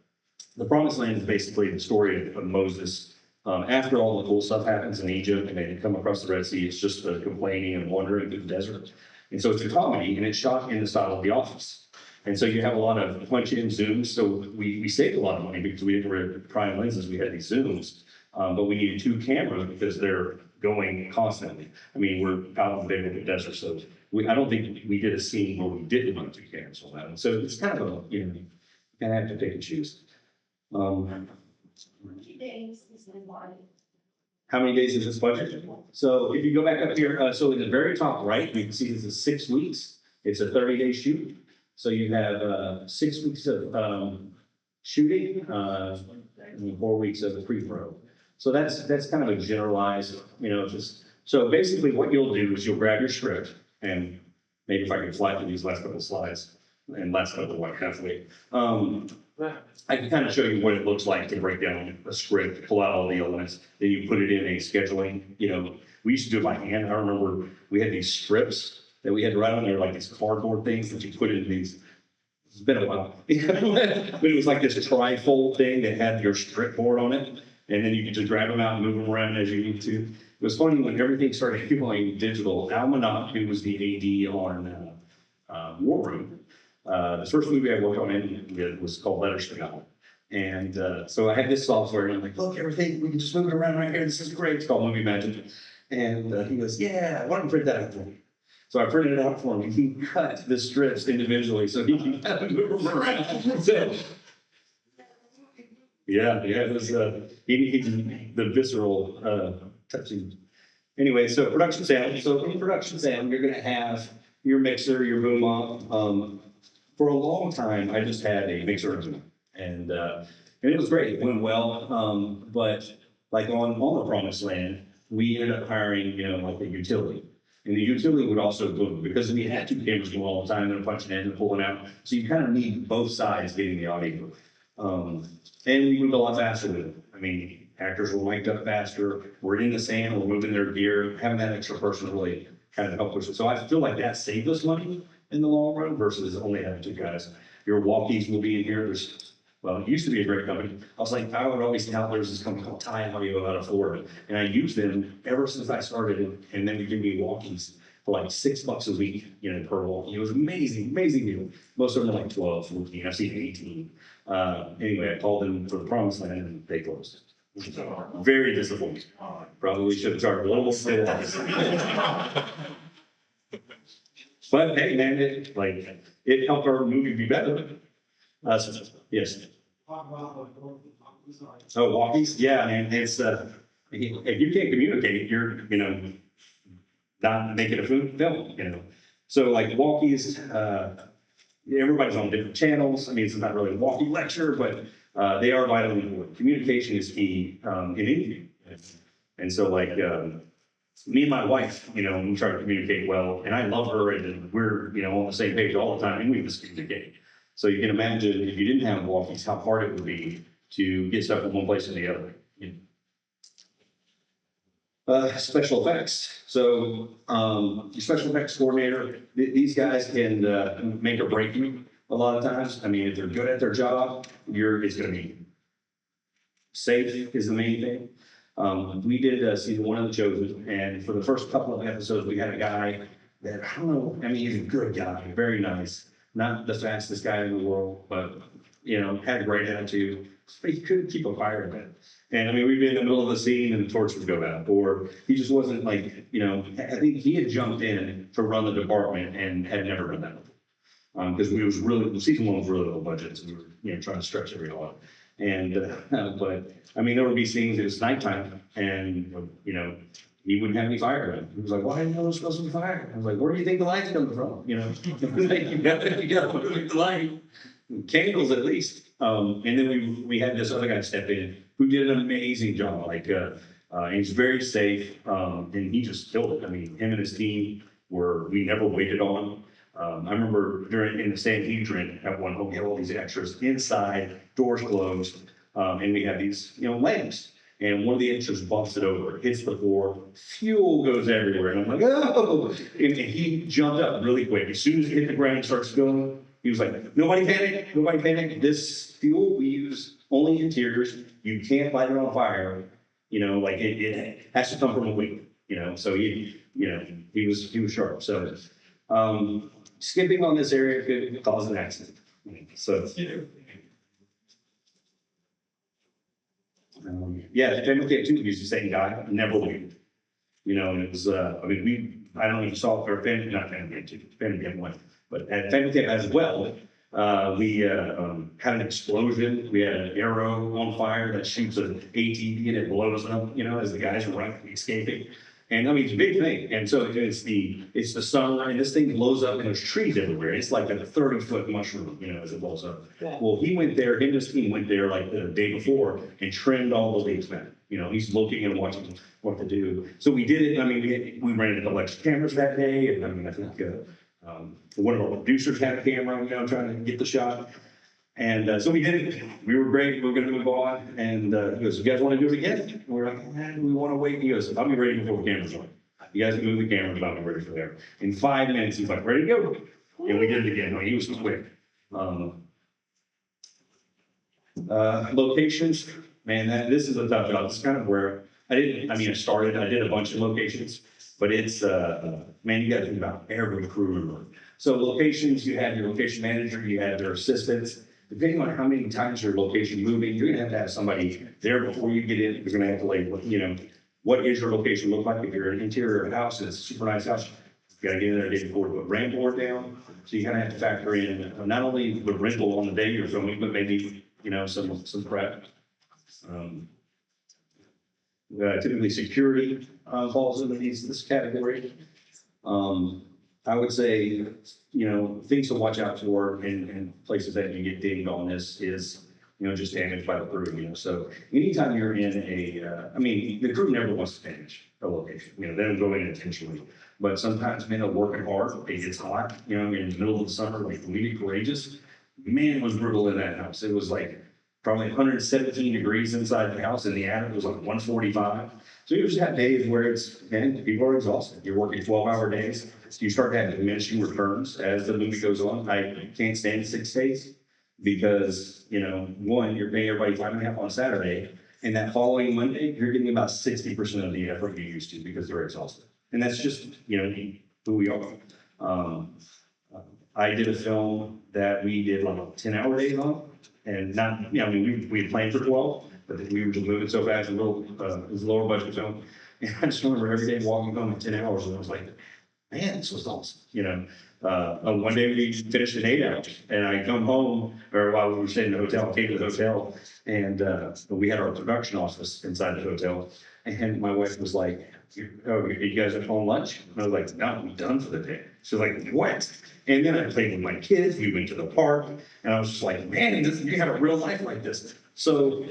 Promised Land is basically the story of Moses. After all the cool stuff happens in Egypt and they come across the Red Sea, it's just complaining and wandering through the desert. And so it's a comedy, and it's shot in the style of The Office. And so you have a lot of punch-in zooms. So we saved a lot of money because we didn't wear prime lenses. We had these zooms, but we needed 2 cameras because they're going constantly. We're out in the desert, so I don't think we did a scene where we didn't run 2 cameras on that one. So it's kind of you kind of have to pick and choose. 2 days is a lot. How many days is this budget? So if you go back up here, so in the very top right, you can see this is 6 weeks. It's a 30-day shoot. So you have 6 weeks of shooting, and 4 weeks of the pre-pro. So that's kind of a generalized, just, so basically what you'll do is you'll grab your script, and maybe if I can fly through these last couple of slides, and last couple of what, halfway. I can kind of show you what it looks like to break down a script, pull out all the elements, then you put it in a scheduling, we used to do it by hand. I remember we had these strips that we had to write on there, like these cardboard things that you put in these. It's been a while. But it was like this tri-fold thing that had your strip board on it. And then you could just grab them out and move them around as you need to. It was funny when everything started going digital. Al Manott, who was the AD on War Room, the first movie I worked on in was called Letter Spell. And so I had this software, and I'm like, look, everything, we can just move it around right here. This is great. It's called Movie Magic. And he goes, yeah, why don't you print that out for me? So I printed it out for him. He cut the strips individually so he can move them around. So, yeah, it was he the visceral touching. Anyway, so production sound. So in production sound, you're going to have your mixer, your boom op. For a long time, I just had a mixer and it was great. It went well. But like on the Promised Land, we ended up hiring like a utility. And the utility would also boom because we had two cameras going all the time and punching in and pulling out. So you kind of need both sides getting the audio. And we moved a lot faster with it. I mean, actors were mic'd up faster. We're in the sand, we're moving their gear. Having that extra person really kind of helped push it. So I feel like that saved us money in the long run versus only having two guys. Your walkies will be in here. It used to be a great company. I was like, I would always tell there's this company called Thai Audio out of Florida. And I used them ever since I started. And then we give me walkies for like $6 a week, per walkie. It was amazing, amazing deal. Most of them are like 12, 14, I've seen 18. Anyway, I called them for the Promised Land and they closed. Very disappointing. Probably should have charged a little more for that. But hey, man, it helped our movie be better. Yes. Talk about Oh, walkies? Yeah, man, it's, if you can't communicate, you're, not making a film, So like walkies, everybody's on different channels. I mean, it's not really a walkie lecture, but they are vitally important. Communication is key in anything. And so like, me and my wife, we try to communicate well, and I love her, and we're, on the same page all the time, and we just communicate. So you can imagine if you didn't have walkies, how hard it would be to get stuff from one place to the other. Special effects. So your special effects coordinator, these guys can make or break you a lot of times. I mean, if they're good at their job, it's going to be safe is the main thing. We did season 1 of The Chosen, and for the first couple of episodes, we had a guy that, I don't know, I mean, he's a good guy, very nice. Not the fastest guy in the world, but, had a great attitude. But he couldn't keep a fire in it. And I mean, we'd be in the middle of the scene and the torch would go out. Or he just wasn't like, I think he had jumped in to run the department and had never done that. Because season 1 was really low budget. So we were, trying to stretch every lot. And, but I mean, there would be scenes, it was nighttime and, he wouldn't have any fire in. He was like, why didn't you know there's supposed to be fire? I was like, where do you think the light's coming from? Like, you gotta move the light. Candles at least. And then we had this other guy step in who did an amazing job. Like, he's very safe. And he just killed it. I mean, him and his team we never waited on. I remember in the Sanhedrin at one home, we had all these extras inside, doors closed, and we had these, lamps. And one of the extras bumps it over, hits the floor, fuel goes everywhere. And I'm like, oh! And he jumped up really quick. As soon as it hit the ground and starts spilling, he was like, nobody panic, nobody panic. This fuel we use only interiors. You can't light it on fire. It has to come from a wing, So he was sharp. So skipping on this area could cause an accident. So Family Camp 2 used the same guy, never waited. And it was, I don't know if you saw it, or not Family Camp 2, Family Camp 1, but at Family Camp as well, We had an explosion. We had an arrow on fire that shoots an ATV and it blows up, you know, as the guys are running, escaping. And I mean, it's a big thing. And so it's the sunlight, and this thing blows up and there's trees everywhere. It's like a 30-foot mushroom, you know, as it blows up. Well, he went there, him and his team went there like the day before and trimmed all the leaves back. You know, he's looking and watching what to do. So we did it. I mean, we rented electric cameras that day. And I mean, I think one of our producers had a camera, you know, trying to get the shot. And so we did it. We were great. We were going to move on. And he goes, "You guys want to do it again?" And we're like, "We want to wait." He goes, "I'll be ready before the cameras on. You guys can move the cameras, but I'll be ready for there." In 5 minutes, he's like, "Ready to go." And we did it again. I mean, he was quick. Locations, man, this is a tough job. It's kind of where I did a bunch of locations, but it's, man, you got to think about every crew member. So locations, you have your location manager, you have their assistants. Depending on how many times your location moving, you're gonna have somebody there before you get in. You're gonna have to like, you know, what is your location look like? If you're an interior of a house and it's a super nice house, you gotta get in there the day before to put ramp board down. So you kind of have to factor in not only the rental on the day you're filming, but maybe, you know, some prep. Typically security falls into this category. I would say, you know, things to watch out for and places that you get dinged on this is, you know, just damage by the crew, you know. So anytime you're in I mean, the crew never wants to damage a location, you know, they don't go in intentionally. But sometimes, man, they're working hard, it gets hot, you know, in the middle of the summer, like when we get Courageous, man, it was brutal in that house. It was like probably 117 degrees inside the house, and the attic was like 145. So you just have days where man, people are exhausted. You're working 12-hour days. So you start having diminishing returns as the movie goes on. I can't stand 6 days because, you know, one, you're paying everybody 5.5 on Saturday, and that following Monday, you're getting about 60% of the effort you used to because they're exhausted. And that's just, you know, who we are. I did a film that we did like 10-hour days on, and not, you know, I mean, we had planned for 12, but then we were just moving so fast, it was a lower budget film. And I just remember every day walking home in 10 hours, and I was like, man, this was awesome, you know. One day we finished in 8 hours, and I come home, or while we were staying in the hotel, I came to the hotel, and we had our production office inside the hotel, and my wife was like, "Oh, you guys at home lunch?" And I was like, "No, I'm done for the day." She's like, "What?" And then I played with my kids, we went to the park, and I was just like, man, you have a real life like this. So,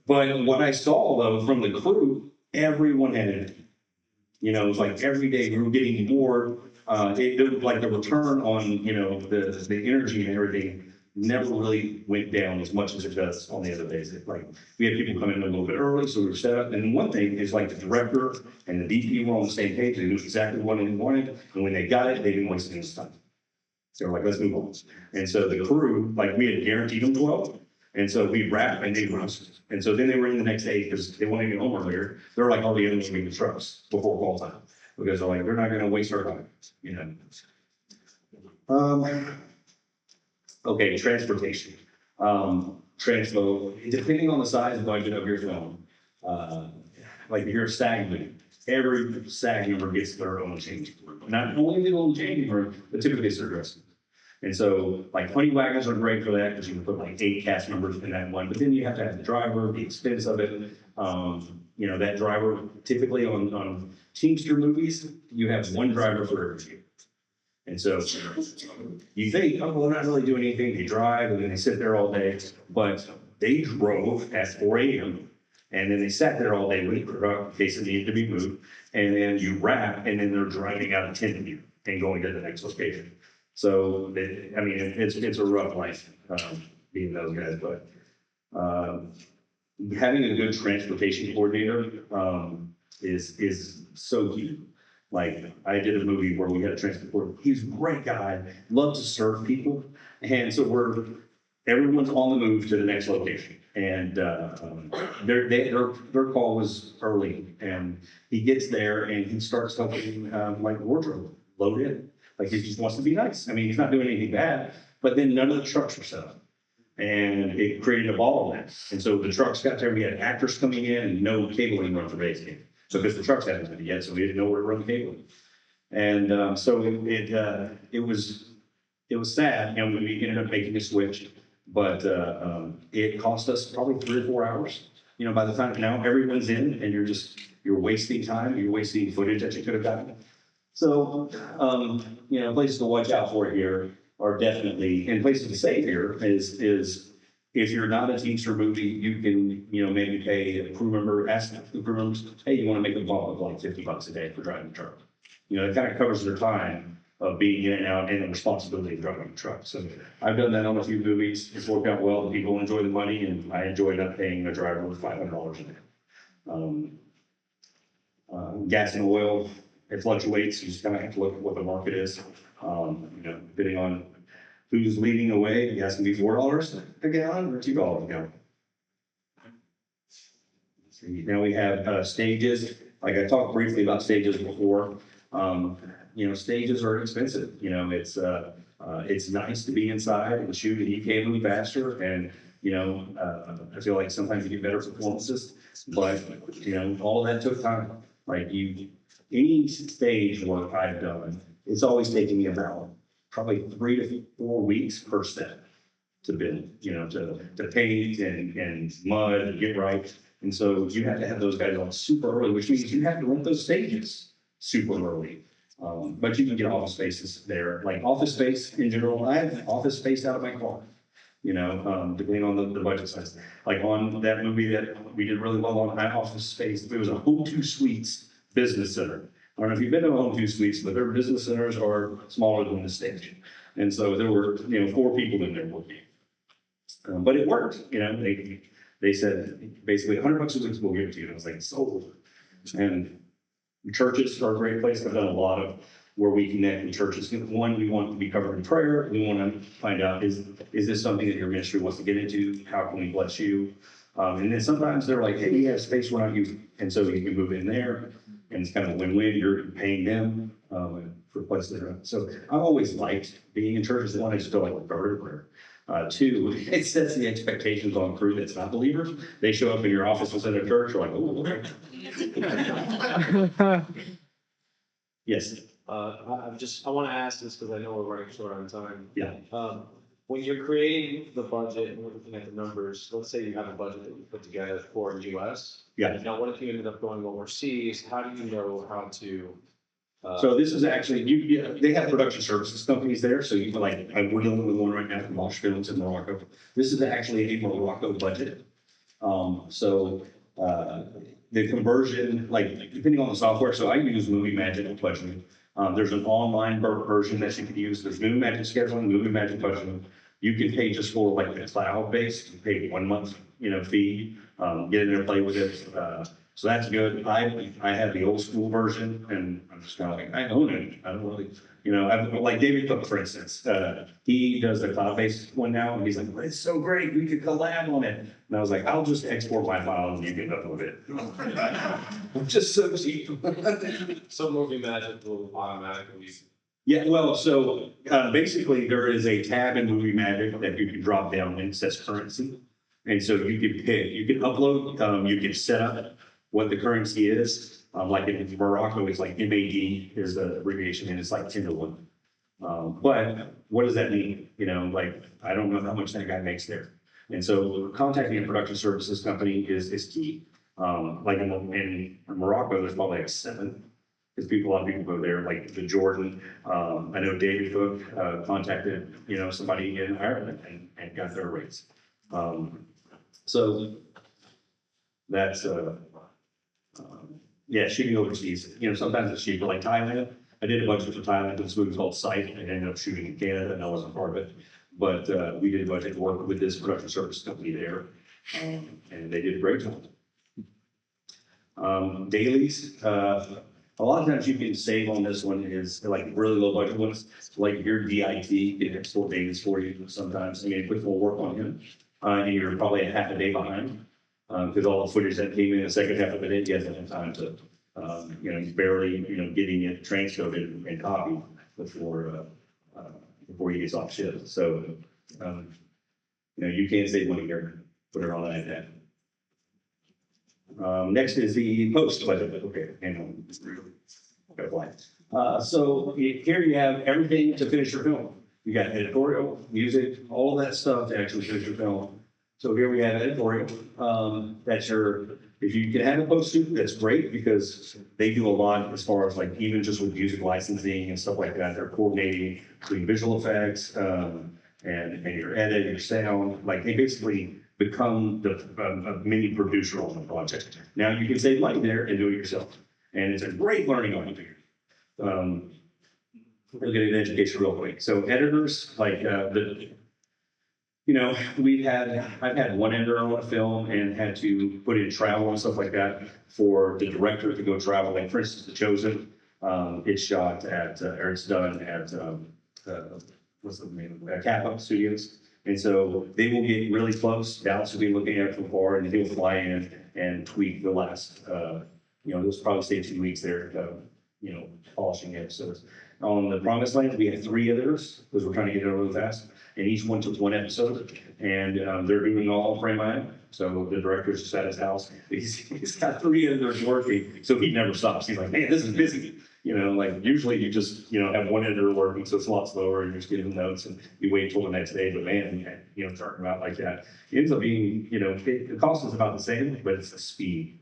but what I saw though from the crew, everyone had it. You know, it was like every day we were getting more, like the return on, you know, the energy and everything never really went down as much as it does on the other days. Like we had people come in a little bit early, so we were set up. And one thing is like the director and the DP were on the same page. They knew exactly what they wanted. And when they got it, they didn't waste any time. They were like, let's move on. And so the crew, like we had guaranteed them 12. And so we wrapped and they roasted. And so then they were in the next day because they wanted to get home earlier. They're like already unloading the trucks before call time because they're like, they're not going to waste our time, you know. Okay, transportation. Transpo, depending on the size budget of your film, like if you're a SAG movie, every SAG member gets their own changing room. Not only their own changing room, but typically it's their dressing room. And so, like, honey wagons are great for that because you can put like 8 cast members in that one. But then you have to have the driver, the expense of it. You know, that driver typically on Teamster movies, you have one driver for every view. And so you think, oh, well, they're not really doing anything. They drive and then they sit there all day. But they drove at 4 a.m. and then they sat there all day waiting for in case it needed to be moved. And then you wrap and then they're driving out of you and going to the next location. So, I mean, it's a rough life being those guys. But having a good transportation coordinator is so key. Like I did a movie where we had a transport. He's a great guy, loved to serve people, and so everyone's on the move to the next location. And their call was early, and he gets there and he starts helping like wardrobe load in. Like he just wants to be nice. I mean, he's not doing anything bad, but then none of the trucks were set up, and it created a bottleneck. And so the trucks got there. We had actors coming in and no cabling run for base game. So because the trucks hadn't been yet, so we didn't know where to run the cabling. And, so it was sad, you know, we ended up making a switch, but, it cost us probably 3 or 4 hours. You know, by the time now everyone's in and you're wasting time, you're wasting footage that you could have gotten. So, you know, places to watch out for here are definitely, and places to save here is if you're not a Teamster movie, you can, you know, maybe pay a crew member, ask the crew members, hey, you want to make a bump of like $50 a day for driving the truck? You know, it kind of covers their time of being in and out and the responsibility of driving the truck. So I've done that on a few movies. It's worked out well. People enjoy the money, and I enjoy not paying a driver $500 a day. Gas and oil, it fluctuates. You just kind of have to look at what the market is. You know, depending on who's leading the way, gas can be $4 a gallon or $2 a gallon. See, now we have stages. Like I talked briefly about stages before. You know, stages are expensive. You know, it's nice to be inside and shoot, and you can move faster. And you know, I feel like sometimes you get better performances, but you know, all of that took time. Like any stage work I've done, it's always taking me about probably 3 to 4 weeks per step to build. You know, to paint and mud and get right. And so you have to have those guys on super early, which means you have to rent those stages super early. But you can get office spaces there, like office space in general. I have office space out of my car, you know, depending on the budget size. Like on that movie that we did really well on, my office space, it was a Home 2 Suites business center. I don't know if you've been to Home 2 Suites, but their business centers are smaller than the stage. And so there were, you know, 4 people in there working. But it worked, you know, they said basically $100 a week we'll give it to you. And I was like, sold. And churches are a great place. I've done a lot of where we connect with churches. One, we want to be covered in prayer. We want to find out, is this something that your ministry wants to get into? How can we bless you? And then sometimes they're like, hey, we have space we're not using. And so you can move in there. And it's kind of a win-win. You're paying them for places they're at. So I've always liked being in churches. One, I just feel like we're covered in prayer. 2, it sets the expectations on crew that's not believers. They show up in your office instead of church, you're like, oh, okay. Yes. I want to ask this because I know we're running short on time. Yeah. When you're creating the budget and we're looking at the numbers, let's say you have a budget that you put together for US. Yeah. Now, what if you ended up going overseas? How do you know how to? So this is actually, they have production services companies there. So you can like, we're dealing with one right now from Bosch Films in Morocco. This is actually a Morocco budget. The conversion, like depending on the software. So I use Movie Magic budgeting. There's an online version that you can use. There's Movie Magic scheduling, Movie Magic budgeting. You can pay just for like the cloud based, you pay 1 month, you know, fee, get in there, play with it. So that's good. I have the old school version, and I'm just kind of like, I own it. I don't really, you know, like David Cook, for instance, he does the cloud-based one now, and he's like, well, it's so great, we could collab on it. And I was like, I'll just export my file and you can upload it. I'm just so cheap. So Movie Magic will automatically. Yeah, well, so basically there is a tab in Movie Magic that you can drop down and it says currency. And so you can pick, you can upload, you can set up what the currency is. Like in Morocco, it's like MAD is the abbreviation, and it's like 10 to 1. But what does that mean? You know, like, I don't know how much that guy makes there. And so contacting a production services company is key. Like in Morocco, there's probably like 7. Because a lot of people go there, like the Jordan. I know David Cook contacted, you know, somebody in Ireland and got their rates. So that's yeah, shooting overseas. You know, sometimes it's cheaper. Like Thailand, I did a budget for Thailand. This movie called Sight, and I ended up shooting in Canada, and I wasn't part of it. But we did a budget work with this production service company there, and they did a great job. Dailies. A lot of times you can save on this one is like really low budget ones, like your DIT can export dailies for you sometimes. I mean, it puts more work on him. And you're probably a half a day behind because all the footage that came in the second half of the day, he hasn't had time to, you know, he's barely, you know, getting it transcoded and copied before he gets off shift. So, you know, you can save money here, put it on an iPad. Next is the post budget. Okay, hang on. Got a fly. So here you have everything to finish your film. You got editorial, music, all of that stuff to actually finish your film. So here we have editorial. That's your, if you can have a poster, that's great because they do a lot as far as like even just with music licensing and stuff like that. They're coordinating between visual effects and your edit, your sound. Like they basically become the a mini producer on the project. Now you can save money there and do it yourself. And it's a great learning opportunity. We'll get into education real quick. So editors, like I've had one editor on a film and had to put in travel and stuff like that for the director to go travel. Like for instance, The Chosen, it's shot at, or it's done at, what's the name of it? Kappa Studios. And so they will get really close. Dallas will be looking at it from far and he'll fly in and tweak the last, they'll probably stay 2 weeks there, polishing episodes. On The Promised Land, we had 3 editors because we're trying to get it really fast. And each one took 1 episode and they're doing it all frame by frame. So the director's just at his house. He's got 3 editors working. So he never stops. He's like, man, this is busy. Like usually you just, have 1 editor working. So it's a lot slower and you're just getting notes and you wait until the next day. But man, starting out like that, it ends up being, the cost is about the same, but it's the speed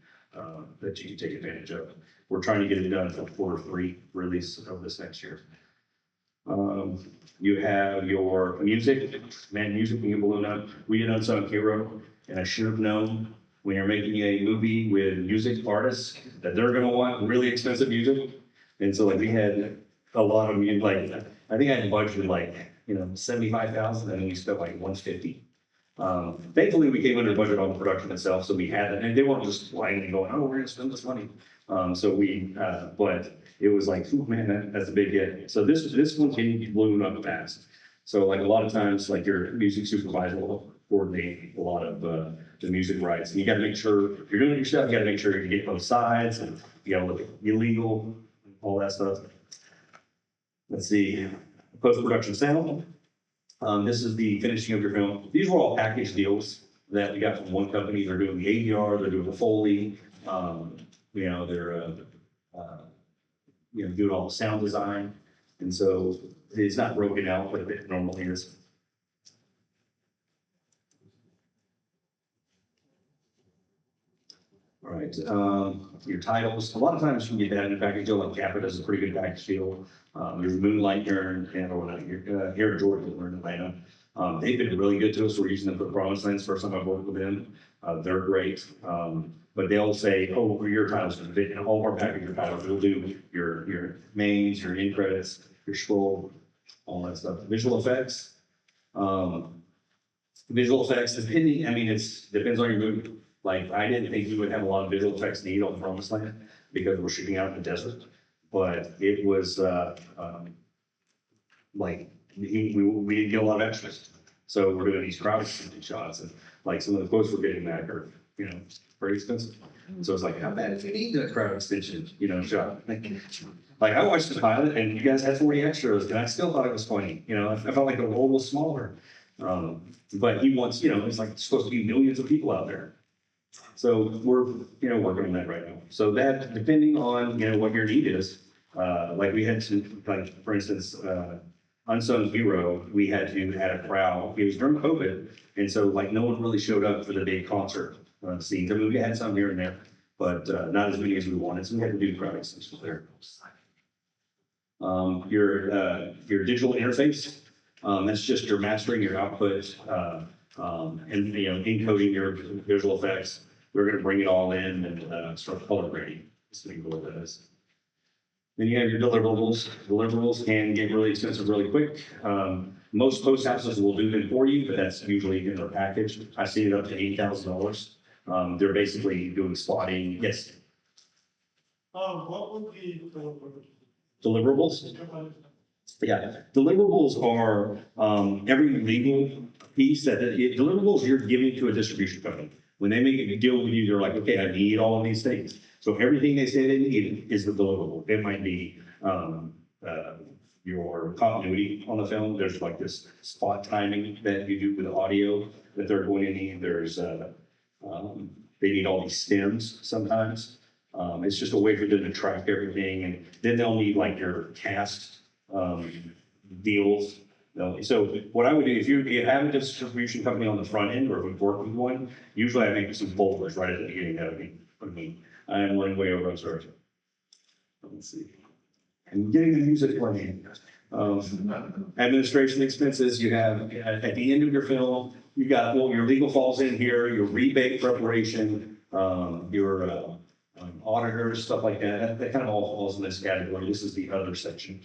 that you can take advantage of. We're trying to get it done for Q3 release of this next year. You have your music, music when you balloon up. We did Unsung Hero, and I should have known when you're making a movie with music artists that they're gonna want really expensive music. And so like we had a lot of music, like I think I had budgeted like, 75,000 and we spent like 150. Thankfully we came under budget on the production itself, so we had it, and they weren't just flying and going, oh, we're gonna spend this money. But it was like, ooh, man, that's a big hit. So this one can balloon up fast. So like a lot of times, like your music supervisor will coordinate a lot of the music rights. And you gotta make sure, if you're doing it yourself, you gotta make sure you get both sides and you gotta look at illegal, all that stuff. Let's see, post-production sound. This is the finishing of your film. These were all package deals that we got from one company. They're doing the ADR, they're doing the Foley, they're doing all the sound design. And so it's not broken out like it normally is. All right, your titles. A lot of times you can get that in a package deal, like Kappa does a pretty good package deal. There's Moonlight here here in Georgia, we're in Atlanta. They've been really good to us. We're using them for Promised Lands. First time I've worked with them. They're great. But they'll say, oh, your titles can fit in all of our package titles. We'll do your mains, your end credits, your scroll, all that stuff. Visual effects. Visual effects, depending, it depends on your movie. Like, I didn't think we would have a lot of visual effects needed on Promised Land because we're shooting out in the desert. But it was, we didn't get a lot of extras. So we're doing these crowd extended shots and like some of the quotes we're getting back are, pretty expensive. So it's like, how bad if you need that crowd extension, shot? Like I watched the pilot and you guys had 40 extras and I still thought it was funny. I felt like the role was smaller. But he wants, it's like supposed to be millions of people out there. So we're, working on that right now. So that, depending on, what your need is, like we had to, like, for instance, Unsung Hero, we had to add a crowd. It was during COVID. And so like no one really showed up for the big concert scenes. We had some here and there, but not as many as we wanted. So we had to do crowd extensions there. Your digital interface, that's just your mastering your output, and encoding your visual effects. We're going to bring it all in and start color grading. So you know what that is. Then you have your deliverables. Deliverables can get really expensive really quick. Most post houses will do them for you, but that's usually in their package. I've seen it up to $8,000. They're basically doing spotting. Yes. What would be Deliverables? Yeah, deliverables are every legal piece deliverables you're giving to a distribution company. When they make a deal with you, they're like, okay, I need all of these things. So everything they say they need is the deliverable. It might be your continuity on the film. There's like this spot timing that you do with the audio that they're going to need. There's they need all these stems sometimes. It's just a way for them to track everything, and then they'll need like your cast, deals. So what I would do, if you have a distribution company on the front end, or if we work with one, usually I make some folders right at the beginning of it. I am running way over, I'm sorry. Let's see. And getting the music playing. Administration expenses, you have, at the end of your film, you got, well, your legal falls in here, your rebate preparation, your auditors, stuff like that. That kind of all falls in this category. This is the other section.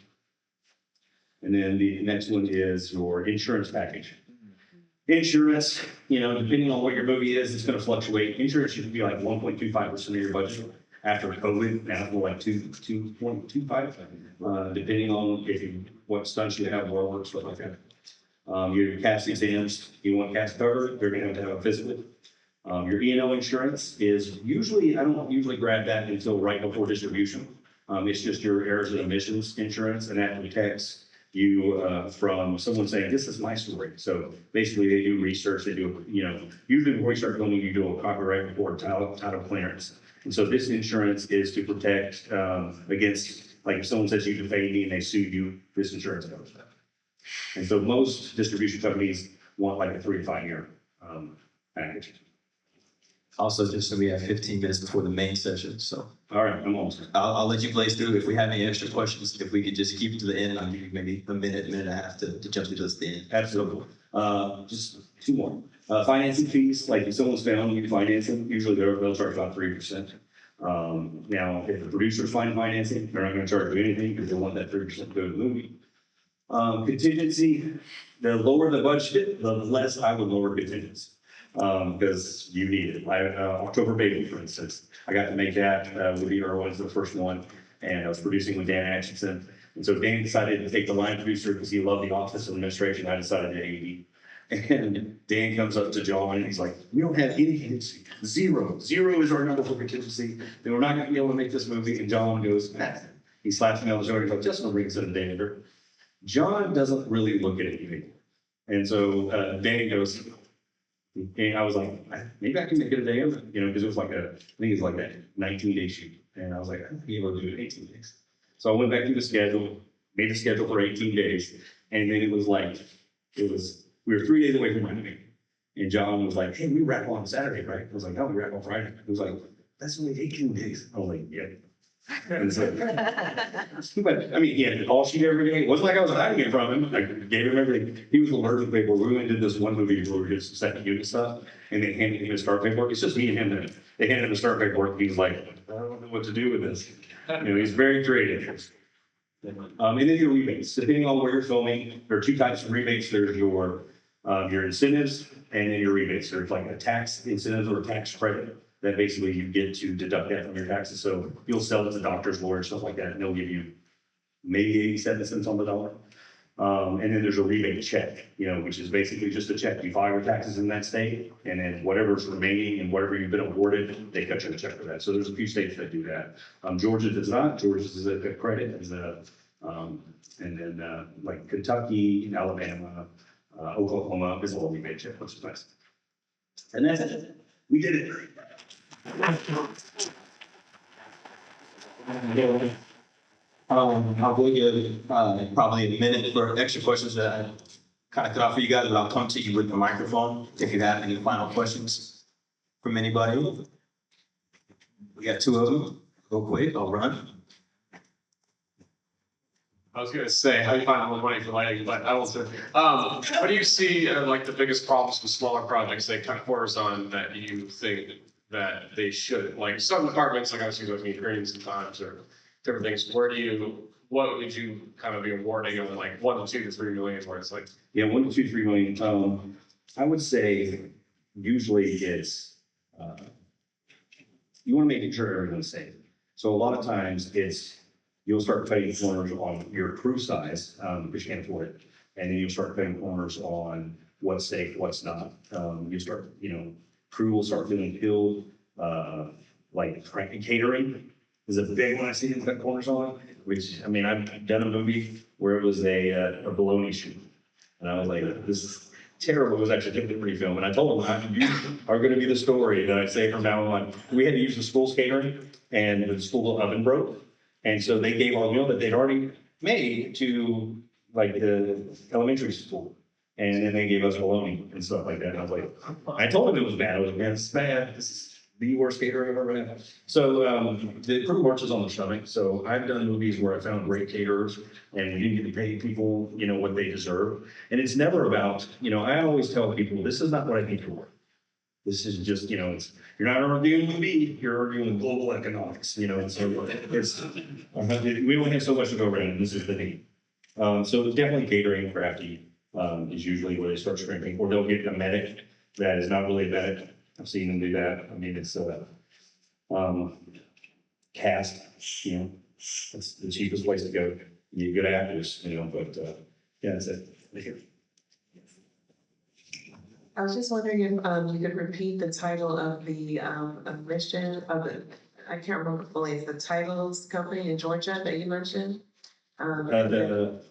And then the next one is your insurance package. Insurance, depending on what your movie is, it's going to fluctuate. Insurance should be like 1.25% of your budget. After COVID, now it's more like 2.25, depending on what stunts you have, or work, stuff like that. Your cast exams, you want cast covered, they're going to have a physical. Your E&O insurance is usually, I don't usually grab that until right before distribution. It's just your errors and omissions insurance, and that protects you from someone saying, this is my story. So basically they do research, they do, usually before you start filming, you do a copyright report, title clearance. And so this insurance is to protect against, like if someone says you defamed me and they sued you, this insurance covers that. And so most distribution companies want like a 3 to 5 year package. Also, just so we have 15 minutes before the main session, so All right, I'm almost. I'll let you blaze through. If we have any extra questions, if we could just keep it to the end, I'll give you maybe a minute and a half to jump to just the end. Absolutely. Just 2 more. Financing fees, like if someone's found you financing, usually they'll charge about 3%. Now, if the producers find financing, they're not going to charge you anything because they want that 3% to go to the movie. Contingency, the lower the budget, the less I would lower contingency. Because you need it. October Baby, for instance, I got to make that with the Irwins, the first one, and I was producing with Dan Atchison. And so Dan decided to take the line producer because he loved the office administration. I decided to AD. And Dan comes up to John and he's like, we don't have any contingency. Zero is our number for contingency. Then we're not going to be able to make this movie. And John goes, he slaps me on the shoulder and goes, just no rings in the dander. John doesn't really look at anything. And so Dan goes, and I was like, maybe I can make it a day, because it was like I think it's like a 19-day shoot. And I was like, I might be able to do it in 18 days. So I went back through the schedule, made the schedule for 18 days. And then it was like, we were 3 days away from writing. And John was like, hey, we wrap on Saturday, right? I was like, no, we wrap on Friday. He was like, that's only 18 days. I was like, yeah. And so, but I mean, he had all sheet every day. It wasn't like I was hiding it from him. I gave him everything. He was allergic to paperwork. We went and did this one movie where we did some second unit stuff, and they handed him his start paperwork. It's just me and him. Then they handed him the start paperwork. He's like, I don't know what to do with this. He's very creative. And then your rebates, depending on where you're filming, there are 2 types of rebates. There's your incentives and then your rebates. There's like a tax incentive or a tax credit that basically you get to deduct that from your taxes. So you'll sell it to doctors, lawyers, stuff like that, and they'll give you maybe 87 cents on the dollar. And then there's a rebate check, which is basically just a check. You file your taxes in that state, and then whatever's remaining and whatever you've been awarded, they cut you a check for that. So there's a few states that do that. Georgia does not. Georgia's is a credit, and then like Kentucky, Alabama, Oklahoma is a little rebate check, which is nice. And that's it. We did it. I will give probably a minute for extra questions that I kind of cut off for you guys, but I'll come to you with the microphone if you have any final questions from anybody. We got 2 of them. Real quick, I'll run. I was gonna say, how do you find more money for lighting, but I will say, what do you see like the biggest problems with smaller projects they cut corners on that you think that they should, like some departments, like obviously those need greens sometimes or different things, what would you kind of be awarding of like 1 to 2 to 3 million where it's like? Yeah, 1 to 2, 3 million. I would say usually it's, you want to make sure everyone's safe. So a lot of times you'll start cutting corners on your crew size, because you can't afford it. And then you'll start cutting corners on what's safe, what's not. You start, crew will start feeling ill, like catering is a big one I see them cut corners on, which, I mean, I've done a movie where it was a bologna shoot. And I was like, terrible. It was actually a different film. And I told them, you are going to be the story that I say from now on. We had to use the school's catering and the school oven broke. And so they gave our meal that they'd already made to like the elementary school. And then they gave us bologna and stuff like that. And I was like, I told them it was bad. I was like, man, this is bad. This is the worst catering I've ever had. So the crew marches on the stomach. So I've done movies where I found great caterers and we didn't get to pay people, you know, what they deserve. And it's never about, you know, I always tell people, this is not what I think you're worth. This is just, you know, it's, you're not arguing with me, you're arguing with global economics, you know, and so it's, we only have so much to go around, and this is the thing. So definitely catering and crafty is usually where they start shrinking, or they'll get a medic that is not really a medic. I've seen them do that. I mean, it's cast, you know, it's the cheapest place to go. You get good actors, you know, but yeah, that's it. I was just wondering if you could repeat the title of the mission of the, I can't remember fully, it's the Titles Company in Georgia that you mentioned? That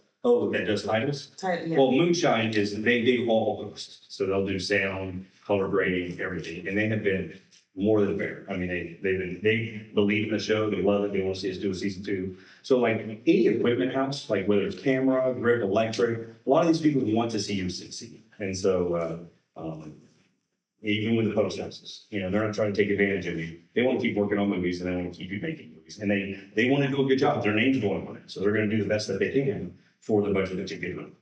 does titles? Yeah. Well, Moonshine is, they do all hosts, so they'll do sound, color grading, everything, and they have been more than fair. I mean, they believe in the show, they love it, they want to see us do a season 2. So like any equipment house, like whether it's camera, grip, electric, a lot of these people want to see you succeed. And so, even with the post houses, you know, they're not trying to take advantage of you. They want to keep working on movies and they want to keep you making movies. And they want to do a good job. Their name's going on it. So they're going to do the best that they can for the budget that you give them.